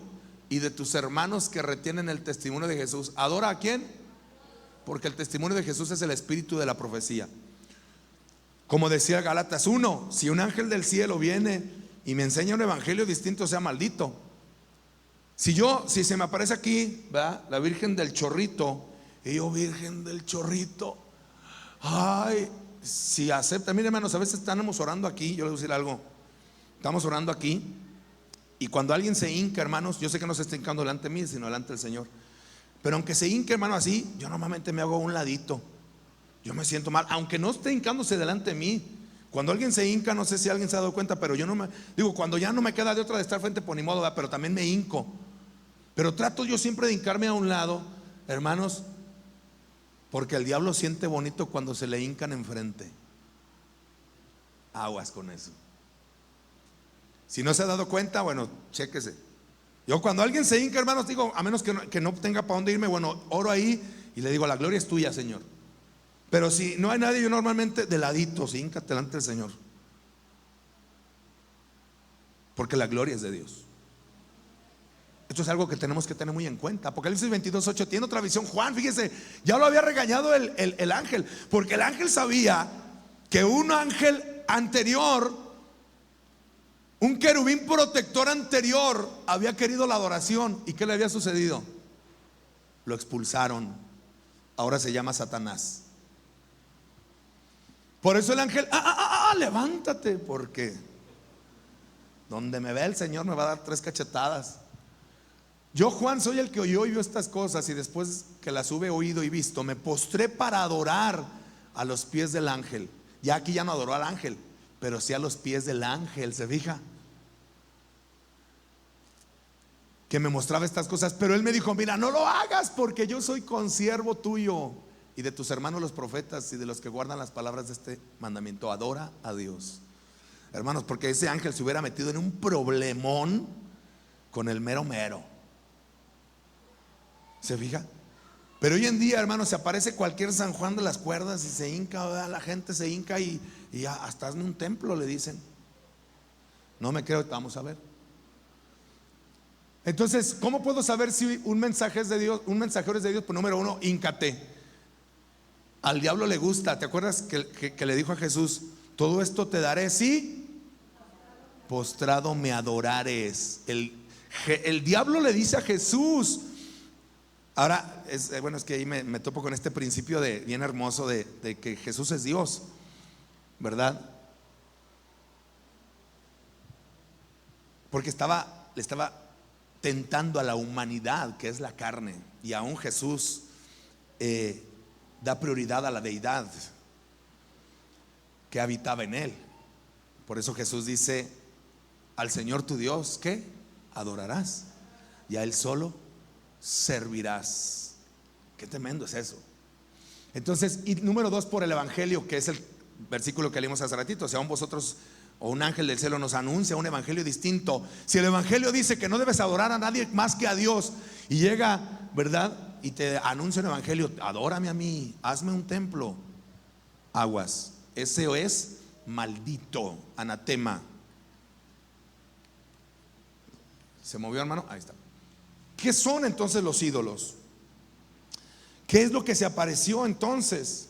y de tus hermanos que retienen el testimonio de Jesús. ¿Adora a quién? Porque el testimonio de Jesús es el espíritu de la profecía. Como decía Gálatas 1, si un ángel del cielo viene y me enseña un evangelio distinto, sea maldito. Si se me aparece aquí, ¿verdad? La Virgen del Chorrito, y yo, Virgen del Chorrito, si acepta, miren, hermanos, a veces estamos orando aquí, yo les voy a decir algo, estamos orando aquí, y cuando alguien se hinca, hermanos, yo sé que no se está hincando delante de mí, sino delante del Señor, pero aunque se hinque, hermano, así, yo normalmente me hago a un ladito, yo me siento mal, aunque no esté hincándose delante de mí. Cuando alguien se hinca, no sé si alguien se ha dado cuenta, pero yo no me, digo, cuando ya no me queda de otra de estar frente, por ni modo, ¿verdad? Pero también me hinco, pero trato yo siempre de hincarme a un lado, hermanos, porque el diablo siente bonito cuando se le hincan enfrente. Aguas con eso. Si no se ha dado cuenta, bueno, chéquese. Yo cuando alguien se hinca, hermanos, digo, a menos que no tenga para dónde irme, bueno, oro ahí y le digo, la gloria es tuya, Señor. Pero si no hay nadie, yo normalmente de ladito, se hinca delante del Señor. Porque la gloria es de Dios. Esto es algo que tenemos que tener muy en cuenta. Apocalipsis 22:8 tiene otra visión. Juan, fíjese, ya lo había regañado el ángel, porque el ángel sabía que un ángel anterior, un querubín protector anterior, había querido la adoración. ¿Y qué le había sucedido? Lo expulsaron. Ahora se llama Satanás. Por eso el ángel, levántate, porque donde me ve el Señor me va a dar 3 cachetadas. Yo, Juan, soy el que oyó y vio estas cosas, y después que las hube oído y visto, me postré para adorar a los pies del ángel. Ya aquí ya no adoró al ángel, pero sí a los pies del ángel, ¿se fija? Que me mostraba estas cosas, pero él me dijo, mira, no lo hagas, porque yo soy consiervo tuyo y de tus hermanos los profetas y de los que guardan las palabras de este mandamiento. Adora a Dios, hermanos, porque ese ángel se hubiera metido en un problemón con el mero mero. ¿Se fija? Pero hoy en día, hermanos, se aparece cualquier San Juan de las Cuerdas y se hinca, ¿verdad? La gente se hinca y hasta hazme un templo, le dicen. No me creo, vamos a ver. Entonces, ¿cómo puedo saber si un mensaje es de Dios, un mensajero es de Dios? Pues número uno, híncate. Al diablo le gusta. ¿Te acuerdas que le dijo a Jesús, todo esto te daré si postrado me adorares? El diablo le dice a Jesús. Ahora, es que ahí me topo con este principio bien hermoso de que Jesús es Dios, ¿verdad? Porque le estaba tentando a la humanidad, que es la carne. Y aún Jesús da prioridad a la deidad que habitaba en él. Por eso Jesús dice: al Señor tu Dios, ¿qué? Adorarás, y a Él solo servirás. Qué tremendo es eso. Entonces, y número 2, por el evangelio, que es el versículo que leímos hace ratito: si aún vosotros, o un ángel del cielo nos anuncia un evangelio distinto. Si el evangelio dice que no debes adorar a nadie más que a Dios, y llega, ¿verdad?, y te anuncia un evangelio: adórame a mí, hazme un templo. Aguas, ese es maldito, anatema. ¿Se movió, hermano? Ahí está. ¿Qué son entonces los ídolos? ¿Qué es lo que se apareció entonces?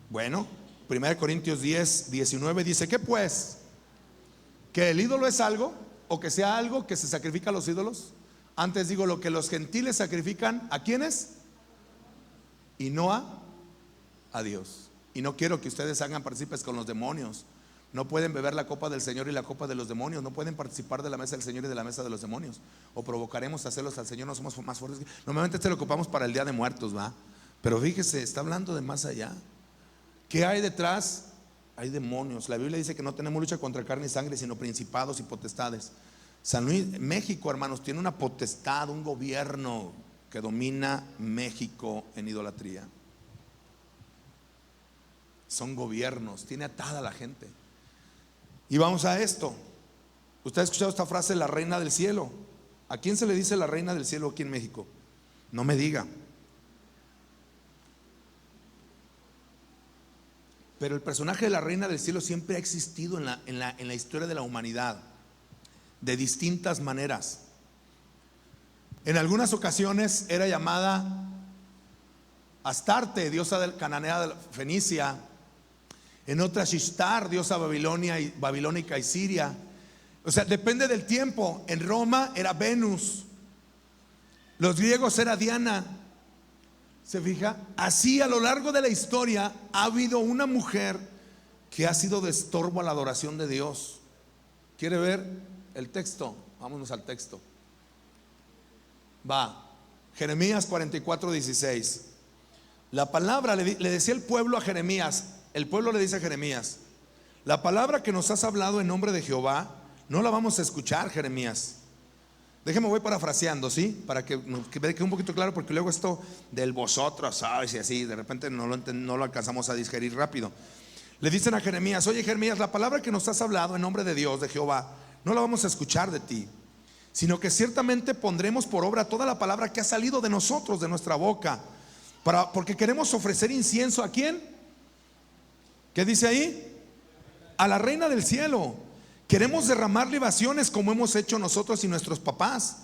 Bueno, 1 Corintios 10, 19 dice: ¿qué pues? ¿Que el ídolo es algo? ¿O que sea algo que se sacrifica a los ídolos? Antes digo, lo que los gentiles sacrifican, ¿a quiénes? Y no a Dios. Y no quiero que ustedes hagan partícipes con los demonios. No pueden beber la copa del Señor y la copa de los demonios. No pueden participar de la mesa del Señor y de la mesa de los demonios. O provocaremos a celos al Señor. No somos más fuertes. Normalmente este lo ocupamos para el Día de Muertos, ¿va? Pero fíjese, está hablando de más allá. ¿Qué hay detrás? Hay demonios. La Biblia dice que no tenemos lucha contra carne y sangre, sino principados y potestades. San Luis, México, hermanos, tiene una potestad, un gobierno que domina México en idolatría. Son gobiernos, tiene atada a la gente. Y vamos a esto. ¿Usted ha escuchado esta frase, la reina del cielo? ¿A quién se le dice la reina del cielo aquí en México? No me diga. Pero el personaje de la reina del cielo siempre ha existido en la historia de la humanidad, de distintas maneras. En algunas ocasiones era llamada Astarte, diosa del cananea de Fenicia. En otras Ishtar, diosa babilónica y siria. O sea, depende del tiempo. En Roma era Venus. Los griegos era Diana. ¿Se fija? Así a lo largo de la historia ha habido una mujer que ha sido de estorbo a la adoración de Dios. ¿Quiere ver el texto? Vámonos al texto. Va, Jeremías 44, 16. La palabra le decía el pueblo a Jeremías. El pueblo le dice a Jeremías: la palabra que nos has hablado en nombre de Jehová no la vamos a escuchar, Jeremías. Déjeme, voy parafraseando, ¿sí? Para que quede un poquito claro, porque luego esto del vosotros, ¿sabes? Y así, de repente no lo alcanzamos a digerir rápido. Le dicen a Jeremías: oye, Jeremías, la palabra que nos has hablado en nombre de Dios, de Jehová, no la vamos a escuchar de ti, sino que ciertamente pondremos por obra toda la palabra que ha salido de nosotros, de nuestra boca, porque queremos ofrecer incienso. ¿A quién? ¿Qué dice ahí? A la reina del cielo. Queremos derramar libaciones como hemos hecho nosotros y nuestros papás,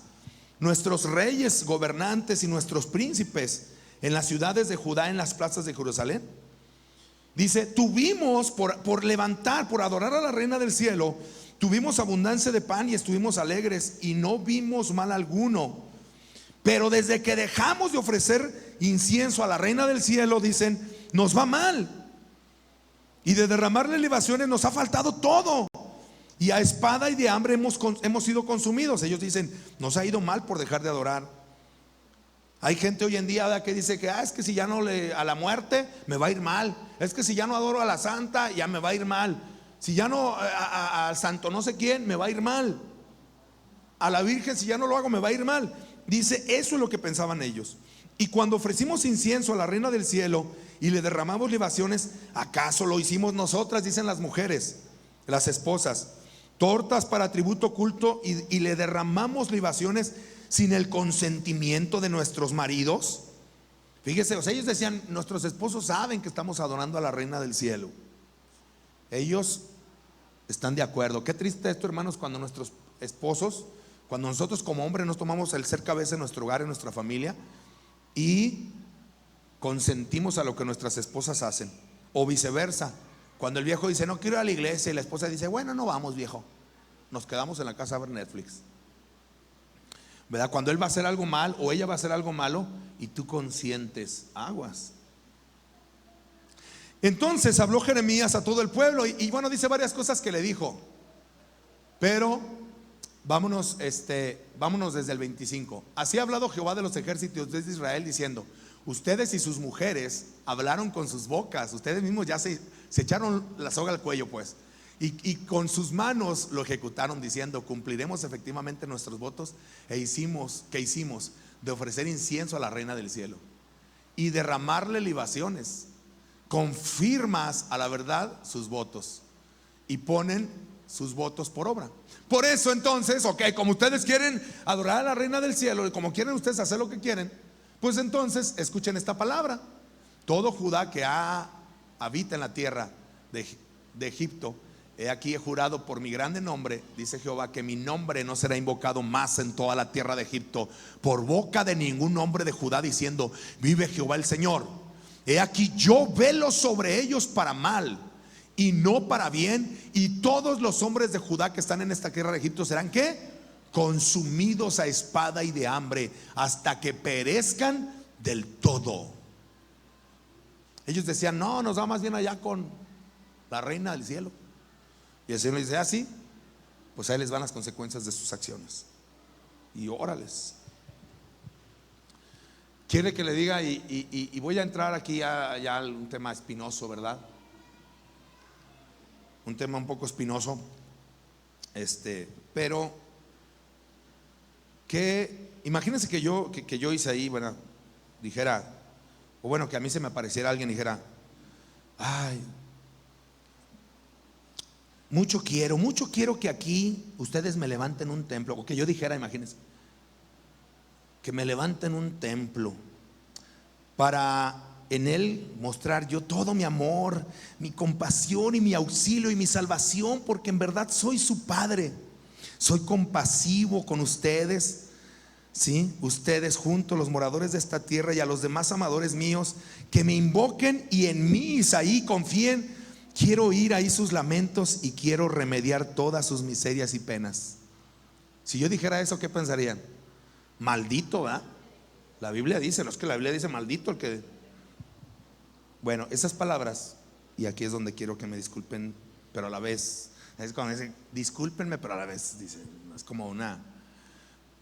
nuestros reyes, gobernantes y nuestros príncipes en las ciudades de Judá, en las plazas de Jerusalén. Dice: tuvimos por levantar, por adorar a la reina del cielo, tuvimos abundancia de pan y estuvimos alegres y no vimos mal alguno. Pero desde que dejamos de ofrecer incienso a la reina del cielo, dicen, nos va mal. Y de derramarle libaciones nos ha faltado todo. Y a espada y de hambre hemos sido consumidos. Ellos dicen, nos ha ido mal por dejar de adorar. Hay gente hoy en día que dice que es que si ya no a la muerte me va a ir mal. Es que si ya no adoro a la santa ya me va a ir mal. Si ya no al santo no sé quién me va a ir mal. A la virgen si ya no lo hago me va a ir mal. Dice, eso es lo que pensaban ellos. Y cuando ofrecimos incienso a la reina del cielo y le derramamos libaciones, ¿acaso lo hicimos nosotras? Dicen las mujeres, las esposas, tortas para tributo oculto, y le derramamos libaciones sin el consentimiento de nuestros maridos. Fíjese, o sea, ellos decían, nuestros esposos saben que estamos adorando a la reina del cielo. Ellos están de acuerdo. Qué triste esto, hermanos, cuando nuestros esposos, cuando nosotros como hombres nos tomamos el ser cabeza en nuestro hogar, en nuestra familia, y consentimos a lo que nuestras esposas hacen, o viceversa. Cuando el viejo dice, no quiero ir a la iglesia, y la esposa dice, bueno, no vamos, viejo, nos quedamos en la casa a ver Netflix, ¿verdad? Cuando él va a hacer algo mal o ella va a hacer algo malo y tú consientes, aguas. Entonces habló Jeremías a todo el pueblo y bueno, dice varias cosas que le dijo, pero Vámonos, vámonos desde el 25. Así ha hablado Jehová de los ejércitos de Israel diciendo: ustedes y sus mujeres hablaron con sus bocas, ustedes mismos ya se echaron la soga al cuello, pues, y con sus manos lo ejecutaron diciendo: cumpliremos efectivamente nuestros votos que hicimos de ofrecer incienso a la reina del cielo y derramarle libaciones. Confirmas a la verdad sus votos y ponen sus votos por obra. Por eso entonces, como ustedes quieren adorar a la reina del cielo y como quieren ustedes hacer lo que quieren, pues entonces escuchen esta palabra: todo Judá que habita en la tierra de Egipto, he aquí he jurado por mi grande nombre, dice Jehová, que mi nombre no será invocado más en toda la tierra de Egipto por boca de ningún hombre de Judá, diciendo: vive Jehová el Señor, he aquí yo velo sobre ellos para mal y no para bien, y todos los hombres de Judá que están en esta tierra de Egipto serán ¿qué? Consumidos a espada y de hambre, hasta que perezcan del todo. Ellos decían: no, nos va más bien allá con la reina del cielo. Y el Señor les dice: así, pues ahí les van las consecuencias de sus acciones. Y órales. Quiere que le diga, y voy a entrar aquí ya a un tema espinoso, ¿verdad? Un tema un poco espinoso, pero que imagínense que yo hice ahí, bueno, dijera, o bueno, que a mí se me apareciera alguien y dijera: ay, mucho quiero que aquí ustedes me levanten un templo. O que yo dijera, imagínense, que me levanten un templo para en él mostrar yo todo mi amor, mi compasión y mi auxilio y mi salvación, porque en verdad soy su padre, soy compasivo con ustedes, ¿sí? Ustedes juntos, los moradores de esta tierra, y a los demás amadores míos que me invoquen y en mí, Isaí, confíen. Quiero oír ahí sus lamentos y quiero remediar todas sus miserias y penas. Si yo dijera eso, ¿qué pensarían? Maldito, ¿verdad? La Biblia dice, no es que la Biblia dice maldito el que... Bueno, esas palabras, y aquí es donde quiero que me disculpen, pero a la vez, es cuando dicen discúlpenme, pero a la vez, dice, es como una...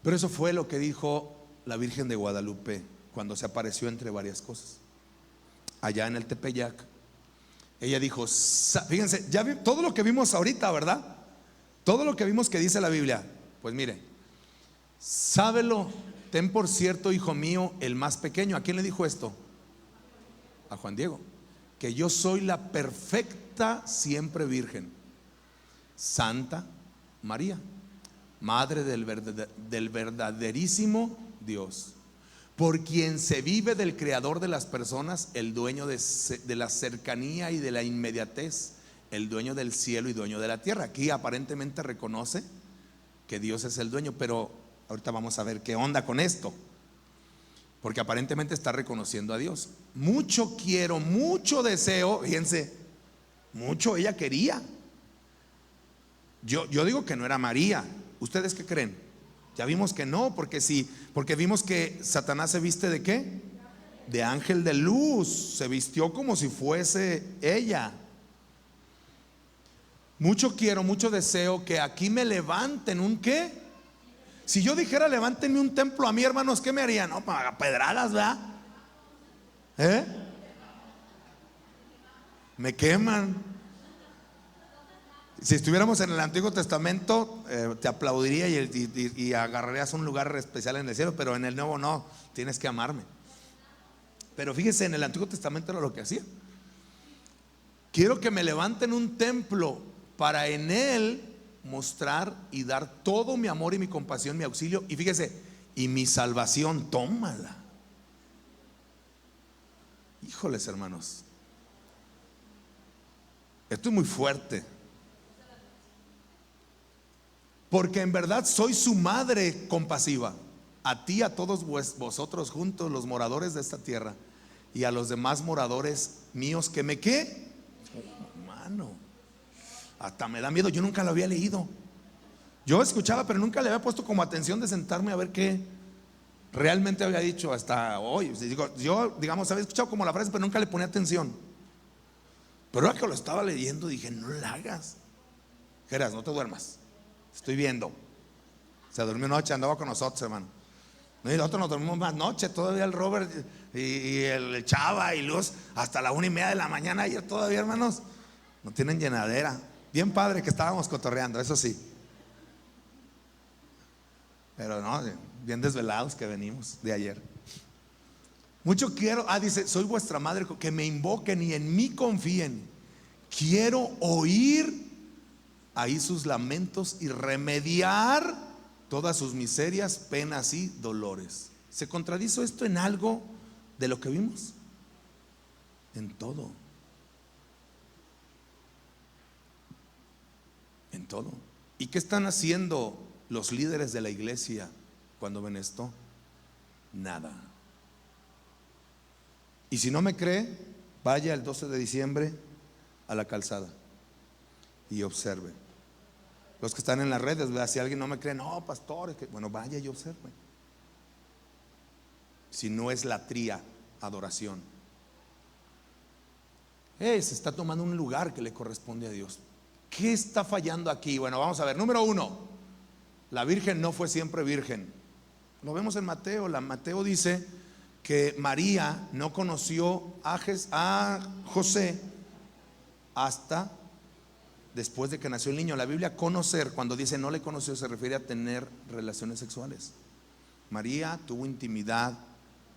Pero eso fue lo que dijo la Virgen de Guadalupe cuando se apareció entre varias cosas, allá en el Tepeyac. Ella dijo, fíjense, ya todo lo que vimos ahorita, ¿verdad? Todo lo que vimos que dice la Biblia, pues mire, sábelo, ten por cierto, hijo mío, el más pequeño. ¿A quién le dijo esto? A Juan Diego, que yo soy la perfecta siempre virgen, Santa María, madre del verdaderísimo Dios, por quien se vive del creador de las personas, el dueño de la cercanía y de la inmediatez, el dueño del cielo y dueño de la tierra. Aquí aparentemente reconoce que Dios es el dueño, pero ahorita vamos a ver qué onda con esto, porque aparentemente está reconociendo a Dios. Mucho quiero, mucho deseo, fíjense, mucho ella quería. Yo digo que no era María. ¿Ustedes qué creen? Ya vimos que no, porque sí, porque vimos que Satanás se viste ¿de qué? De ángel de luz, se vistió como si fuese ella. Mucho quiero, mucho deseo que aquí me levanten un ¿qué? Si yo dijera levántenme un templo a mí, hermanos, ¿qué me harían? No, para pedradas, ¿verdad? Me queman. Si estuviéramos en el Antiguo Testamento, te aplaudiría y agarrarías un lugar especial en el cielo, pero en el Nuevo no, tienes que amarme. Pero fíjese, en el Antiguo Testamento era lo que hacía. Quiero que me levanten un templo para en él mostrar y dar todo mi amor y mi compasión, mi auxilio, y fíjese, y mi salvación, tómala. Híjoles, hermanos, esto es muy fuerte, porque en verdad soy su madre compasiva, a ti, a todos vosotros juntos, los moradores de esta tierra, y a los demás moradores míos que me ¿qué? Hermano, hasta me da miedo, yo nunca lo había leído. Yo escuchaba, pero nunca le había puesto como atención de sentarme a ver qué realmente había dicho hasta hoy. Yo, digamos, había escuchado como la frase, pero nunca le ponía atención. Pero ahora que lo estaba leyendo, dije, no la hagas. Geras, no te duermas, estoy viendo. Se durmió noche, andaba con nosotros, hermano. No, y nosotros nos dormimos más noche, todavía el Robert y el Chava y Luz, hasta la 1:30 de la mañana ayer todavía, hermanos. No tienen llenadera. Bien padre que estábamos cotorreando, eso sí. Pero no, bien desvelados que venimos de ayer. Mucho quiero, dice, soy vuestra madre, que me invoquen y en mí confíen. Quiero oír ahí sus lamentos y remediar todas sus miserias, penas y dolores. ¿Se contradizo esto en algo de lo que vimos? En todo. En todo. ¿Y qué están haciendo los líderes de la iglesia cuando ven esto? Nada. Y si no me cree, vaya el 12 de diciembre a la calzada y observe. Los que están en las redes, ¿verdad? Si alguien no me cree, no, pastor, bueno, vaya y observe. Si no es latría, adoración. Se está tomando un lugar que le corresponde a Dios. ¿Qué está fallando aquí? Bueno, vamos a ver. Número 1, la Virgen no fue siempre virgen. Lo vemos en Mateo. Mateo dice que María no conoció a José hasta después de que nació el niño. La Biblia conocer, cuando dice no le conoció, se refiere a tener relaciones sexuales. María tuvo intimidad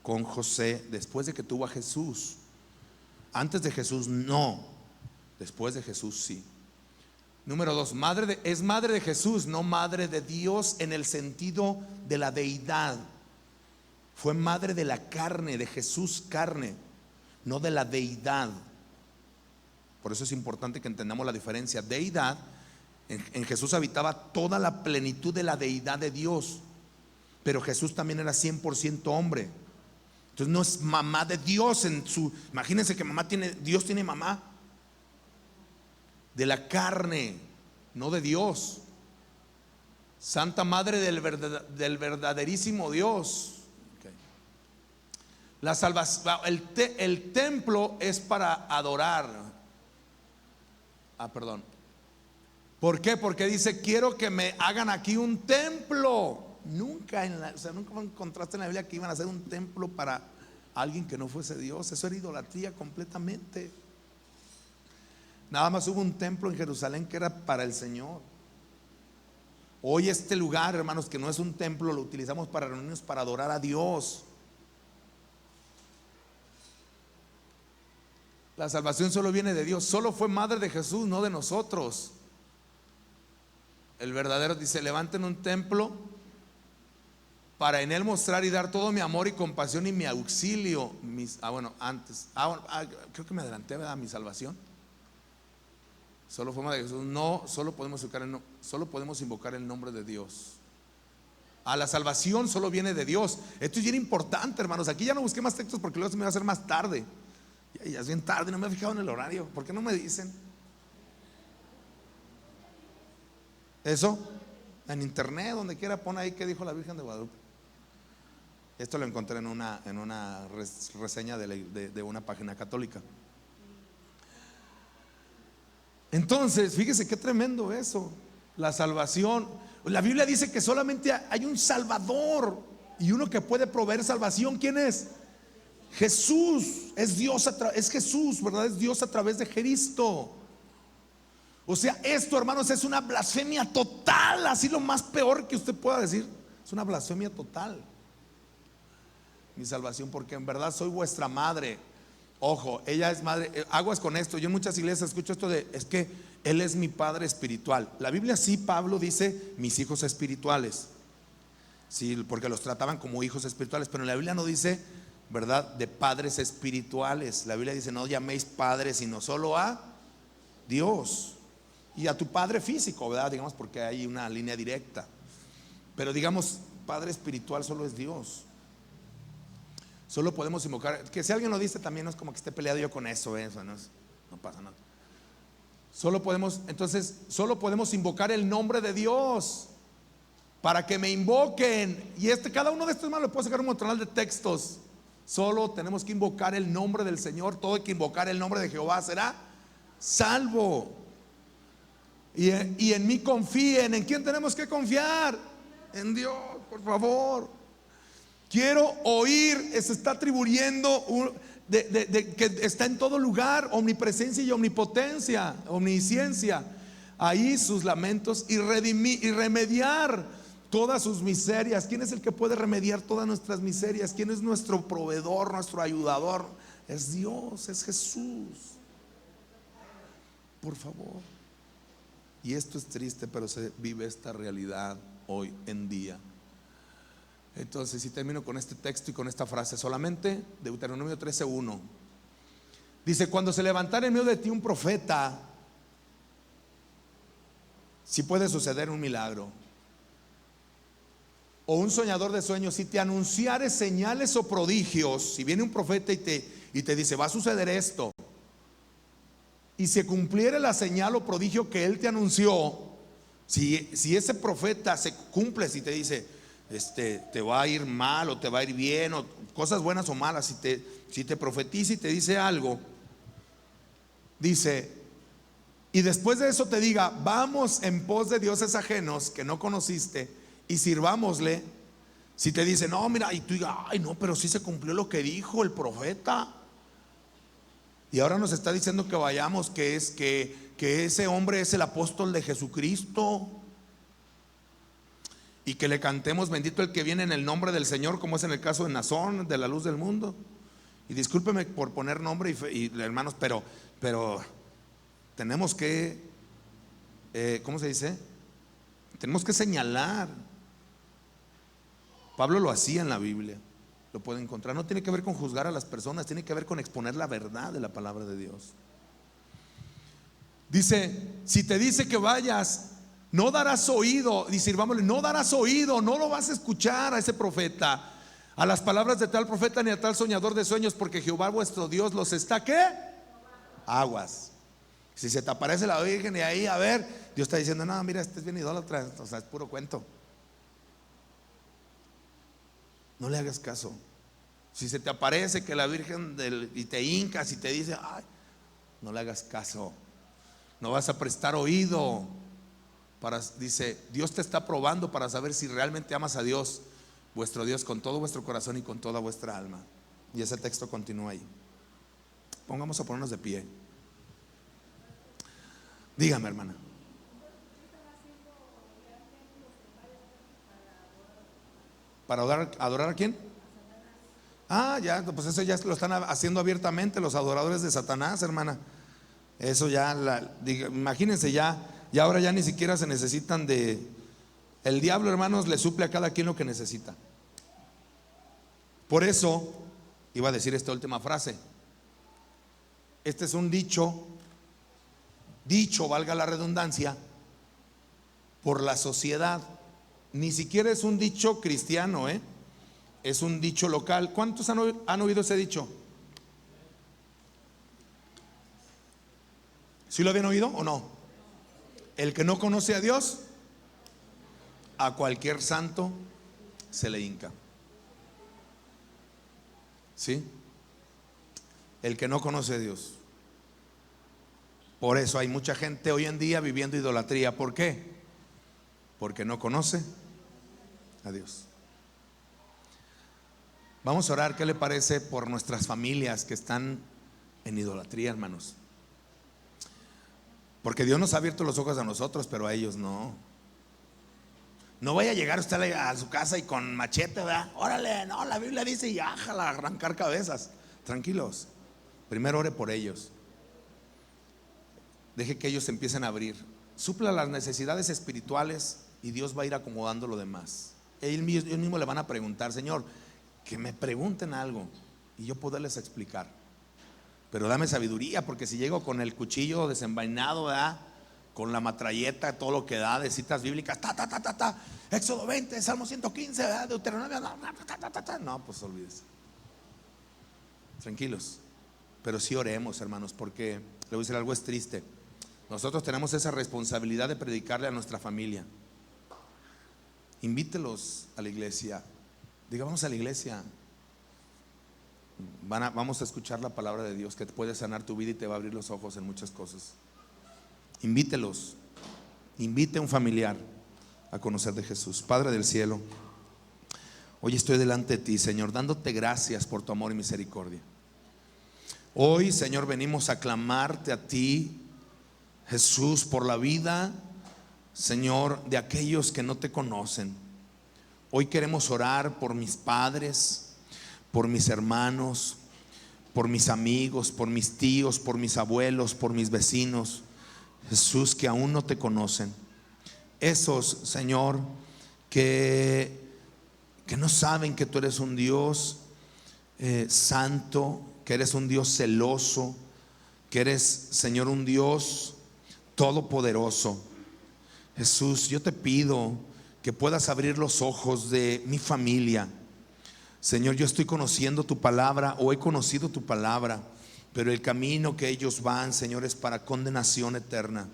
con José después de que tuvo a Jesús. Antes de Jesús no, después de Jesús sí. Número 2, es madre de Jesús, no madre de Dios en el sentido de la deidad. Fue madre de la carne, de Jesús carne, no de la deidad. Por eso es importante que entendamos la diferencia. Deidad, en Jesús habitaba toda la plenitud de la deidad de Dios, pero Jesús también era 100% hombre. Entonces no es mamá de Dios imagínense que Dios tiene mamá de la carne, no de Dios. Santa Madre del verdaderísimo Dios. Okay. La salvación, el templo es para adorar. Perdón. ¿Por qué? Porque dice, quiero que me hagan aquí un templo. Nunca encontraste en la Biblia que iban a hacer un templo para alguien que no fuese Dios. Eso era idolatría completamente. Nada más hubo un templo en Jerusalén que era para el Señor. Hoy este lugar, hermanos, que no es un templo, lo utilizamos para reunirnos, para adorar a Dios. La salvación solo viene de Dios. Solo fue madre de Jesús, no de nosotros. El verdadero dice, levanten un templo para en él mostrar y dar todo mi amor y compasión y mi auxilio. Creo que me adelanté, ¿verdad? Mi salvación. Solo fue madre de Jesús. No, solo podemos invocar el nombre de Dios. La salvación solo viene de Dios. Esto es bien importante, hermanos. Aquí ya no busqué más textos porque luego se me va a hacer más tarde. Ya es bien tarde, no me he fijado en el horario. ¿Por qué no me dicen? Eso, en internet, donde quiera, pon ahí qué dijo la Virgen de Guadalupe. Esto lo encontré en una reseña de una página católica. Entonces, fíjese qué tremendo eso. La salvación. La Biblia dice que solamente hay un Salvador y uno que puede proveer salvación. ¿Quién es? Jesús. Es Dios, es Jesús, ¿verdad? Es Dios a través de Cristo. O sea, esto, hermanos, es una blasfemia total. Así lo más peor que usted pueda decir. Es una blasfemia total. Mi salvación, porque en verdad soy vuestra madre. Ojo, ella es madre. Aguas con esto. Yo en muchas iglesias escucho esto es que Él es mi padre espiritual. La Biblia sí, Pablo dice mis hijos espirituales. Sí, porque los trataban como hijos espirituales. Pero en la Biblia no dice, ¿verdad?, de padres espirituales. La Biblia dice no llaméis padres sino solo a Dios y a tu padre físico, ¿verdad? Digamos, porque hay una línea directa. Pero digamos, padre espiritual solo es Dios. Solo podemos invocar, que si alguien lo dice también no es como que esté peleado yo con eso no pasa nada. Solo podemos invocar el nombre de Dios para que me invoquen. Y cada uno de estos, hermanos, le puedo sacar un montón de textos. Solo tenemos que invocar el nombre del Señor. Todo hay que invocar el nombre de Jehová será salvo. Y en mí confíen. ¿En quién tenemos que confiar? en Dios, por favor. Quiero oír, se está atribuyendo que está en todo lugar, omnipresencia y omnipotencia, omnisciencia. Ahí sus lamentos y remediar todas sus miserias. ¿Quién es el que puede remediar todas nuestras miserias? ¿Quién es nuestro proveedor, nuestro ayudador? Es Dios, es Jesús. Por favor. Y esto es triste, pero se vive esta realidad hoy en día. Entonces, si termino con este texto y con esta frase solamente, Deuteronomio 13:1. Dice: cuando se levantara en medio de ti un profeta, si puede suceder un milagro, o un soñador de sueños, si te anunciare señales o prodigios, si viene un profeta y te dice: va a suceder esto, y se cumpliere la señal o prodigio que él te anunció, si ese profeta se cumple, si te dice te va a ir mal o te va a ir bien, o cosas buenas o malas, si te profetiza y te dice algo, dice, y después de eso te diga: vamos en pos de dioses ajenos que no conociste y sirvámosle. Si te dice: no, mira, y tú digas: ay, no, pero sí se cumplió lo que dijo el profeta, y ahora nos está diciendo que vayamos, que ese hombre es el apóstol de Jesucristo, y que le cantemos: bendito el que viene en el nombre del Señor, como es en el caso de Nazón, de la luz del mundo. Y discúlpeme por poner nombre y hermanos, pero tenemos que ¿cómo se dice? Tenemos que señalar. Pablo lo hacía en la Biblia, lo puede encontrar. No tiene que ver con juzgar a las personas, tiene que ver con exponer la verdad de la palabra de Dios. Dice: si te dice que vayas, no darás oído, dice, vámonos, no darás oído, no lo vas a escuchar a ese profeta, a las palabras de tal profeta ni a tal soñador de sueños, porque Jehová vuestro Dios los está, ¿qué? Aguas. Si se te aparece la Virgen y ahí, a ver, Dios está diciendo: no, mira, este es bien idólatra, o sea, es puro cuento. No le hagas caso. Si se te aparece que la Virgen y te hincas y te dice: ay, no le hagas caso. No vas a prestar oído. Dice: Dios te está probando para saber si realmente amas a Dios, vuestro Dios, con todo vuestro corazón y con toda vuestra alma. Y ese texto continúa ahí. Pongamos a ponernos de pie. Dígame, hermana. ¿Para adorar a quién? Ah, ya, pues eso ya lo están haciendo abiertamente los adoradores de Satanás, hermana. Eso ya, imagínense, ya ahora ya ni siquiera se necesitan el diablo, hermanos, le suple a cada quien lo que necesita. Por eso iba a decir esta última frase. Este es un dicho, valga la redundancia, por la sociedad. Ni siquiera es un dicho cristiano, es un dicho local. ¿Cuántos han oído ese dicho? ¿Sí lo habían oído o no? El que no conoce a Dios, a cualquier santo se le hinca. ¿Sí? El que no conoce a Dios. Por eso hay mucha gente hoy en día viviendo idolatría. ¿Por qué? Porque no conoce a Dios. Vamos a orar, ¿qué le parece? Por nuestras familias que están en idolatría, hermanos. Porque Dios nos ha abierto los ojos a nosotros, pero a ellos no. No vaya a llegar usted a su casa y con machete, ¿verdad? Órale, no, la Biblia dice y ájala, arrancar cabezas. Tranquilos, primero ore por ellos. Deje que ellos se empiecen a abrir. Supla las necesidades espirituales y Dios va a ir acomodando lo demás. Ellos mismos le van a preguntar: Señor, que me pregunten algo y yo poderles explicar. Pero dame sabiduría, porque si llego con el cuchillo desenvainado, ¿verdad?, con la matralleta, todo lo que da de citas bíblicas, Éxodo 20, Salmo 115, ¿verdad?, Deuteronomio, no, pues olvídese. Tranquilos, pero sí oremos, hermanos, porque le voy a decir algo, es triste. Nosotros tenemos esa responsabilidad de predicarle a nuestra familia. Invítelos a la iglesia. Diga: vamos a la iglesia. Vamos a escuchar la palabra de Dios que puede sanar tu vida y te va a abrir los ojos en muchas cosas. Invítelos. Invite a un familiar. a conocer de Jesús. Padre del cielo, hoy estoy delante de ti, Señor, dándote gracias por tu amor y misericordia. Hoy, Señor, venimos a clamarte a ti, Jesús, por la vida, Señor, de aquellos que no te conocen. Hoy queremos orar por mis padres, por mis hermanos, por mis amigos, por mis tíos, por mis abuelos, por mis vecinos, Jesús, que aún no te conocen. Esos, Señor, que no saben que tú eres un Dios santo, que eres un Dios celoso, que eres, Señor, un Dios todopoderoso. Jesús, yo te pido que puedas abrir los ojos de mi familia. Señor, yo estoy conociendo tu palabra, o he conocido tu palabra, pero el camino que ellos van, Señor, es para condenación eterna.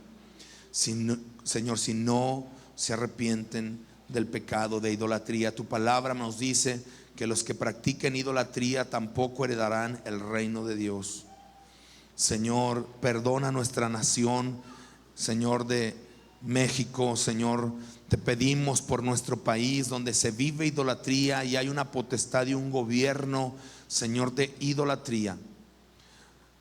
Señor, si no se arrepienten del pecado de idolatría. Tu palabra nos dice que los que practiquen idolatría tampoco heredarán el reino de Dios. Señor, perdona nuestra nación, Señor, de México. Señor, te pedimos por nuestro país donde se vive idolatría y hay una potestad y un gobierno, Señor, de idolatría.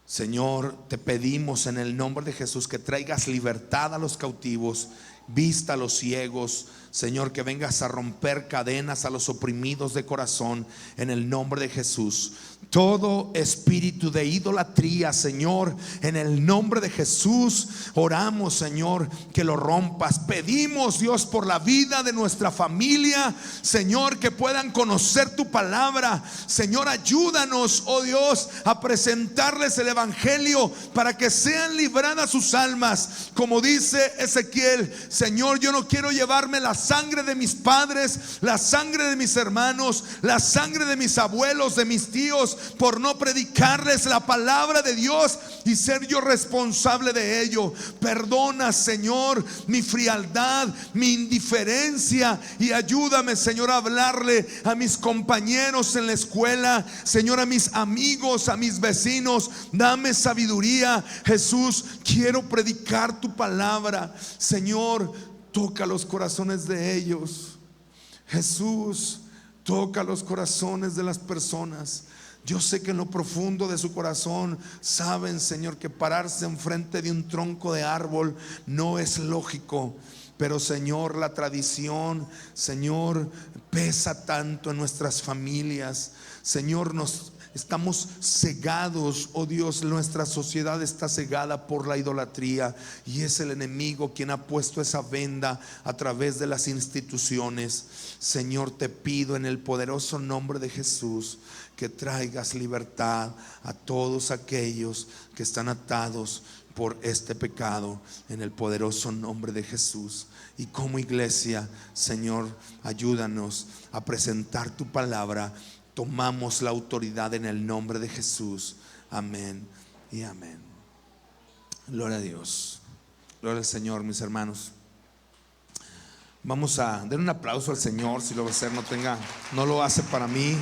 Señor, te pedimos en el nombre de Jesús que traigas libertad a los cautivos, vista a los ciegos. Señor, que vengas a romper cadenas a los oprimidos de corazón en el nombre de Jesús. Todo espíritu de idolatría, Señor, en el nombre de Jesús oramos, Señor, que lo rompas. Pedimos, Dios, por la vida de nuestra familia, Señor, que puedan conocer tu palabra. Señor, ayúdanos, oh Dios, a presentarles el evangelio para que sean libradas sus almas. Como dice Ezequiel, Señor, yo no quiero llevarme la sangre de mis padres, la sangre de mis hermanos, la sangre de mis abuelos, de mis tíos, por no predicarles la palabra de Dios y ser yo responsable de ello. Perdona, Señor, mi frialdad, mi indiferencia, y ayúdame, Señor, a hablarle a mis compañeros en la escuela, Señor, a mis amigos, a mis vecinos. Dame sabiduría, Jesús. Quiero predicar tu palabra. Señor, toca los corazones de ellos. Jesús, toca los corazones de las personas. Yo sé que en lo profundo de su corazón saben, Señor, que pararse enfrente de un tronco de árbol no es lógico. Pero, Señor, la tradición, Señor, pesa tanto en nuestras familias. Señor, estamos cegados, oh Dios, nuestra sociedad está cegada por la idolatría, y es el enemigo quien ha puesto esa venda a través de las instituciones. Señor, te pido en el poderoso nombre de Jesús que traigas libertad a todos aquellos que están atados por este pecado, en el poderoso nombre de Jesús. Y como iglesia, Señor, ayúdanos a presentar tu palabra. Tomamos la autoridad en el nombre de Jesús. Amén y amén. Gloria a Dios. Gloria al Señor, mis hermanos. Vamos a dar un aplauso al Señor. Si lo va a hacer, no lo hace para mí.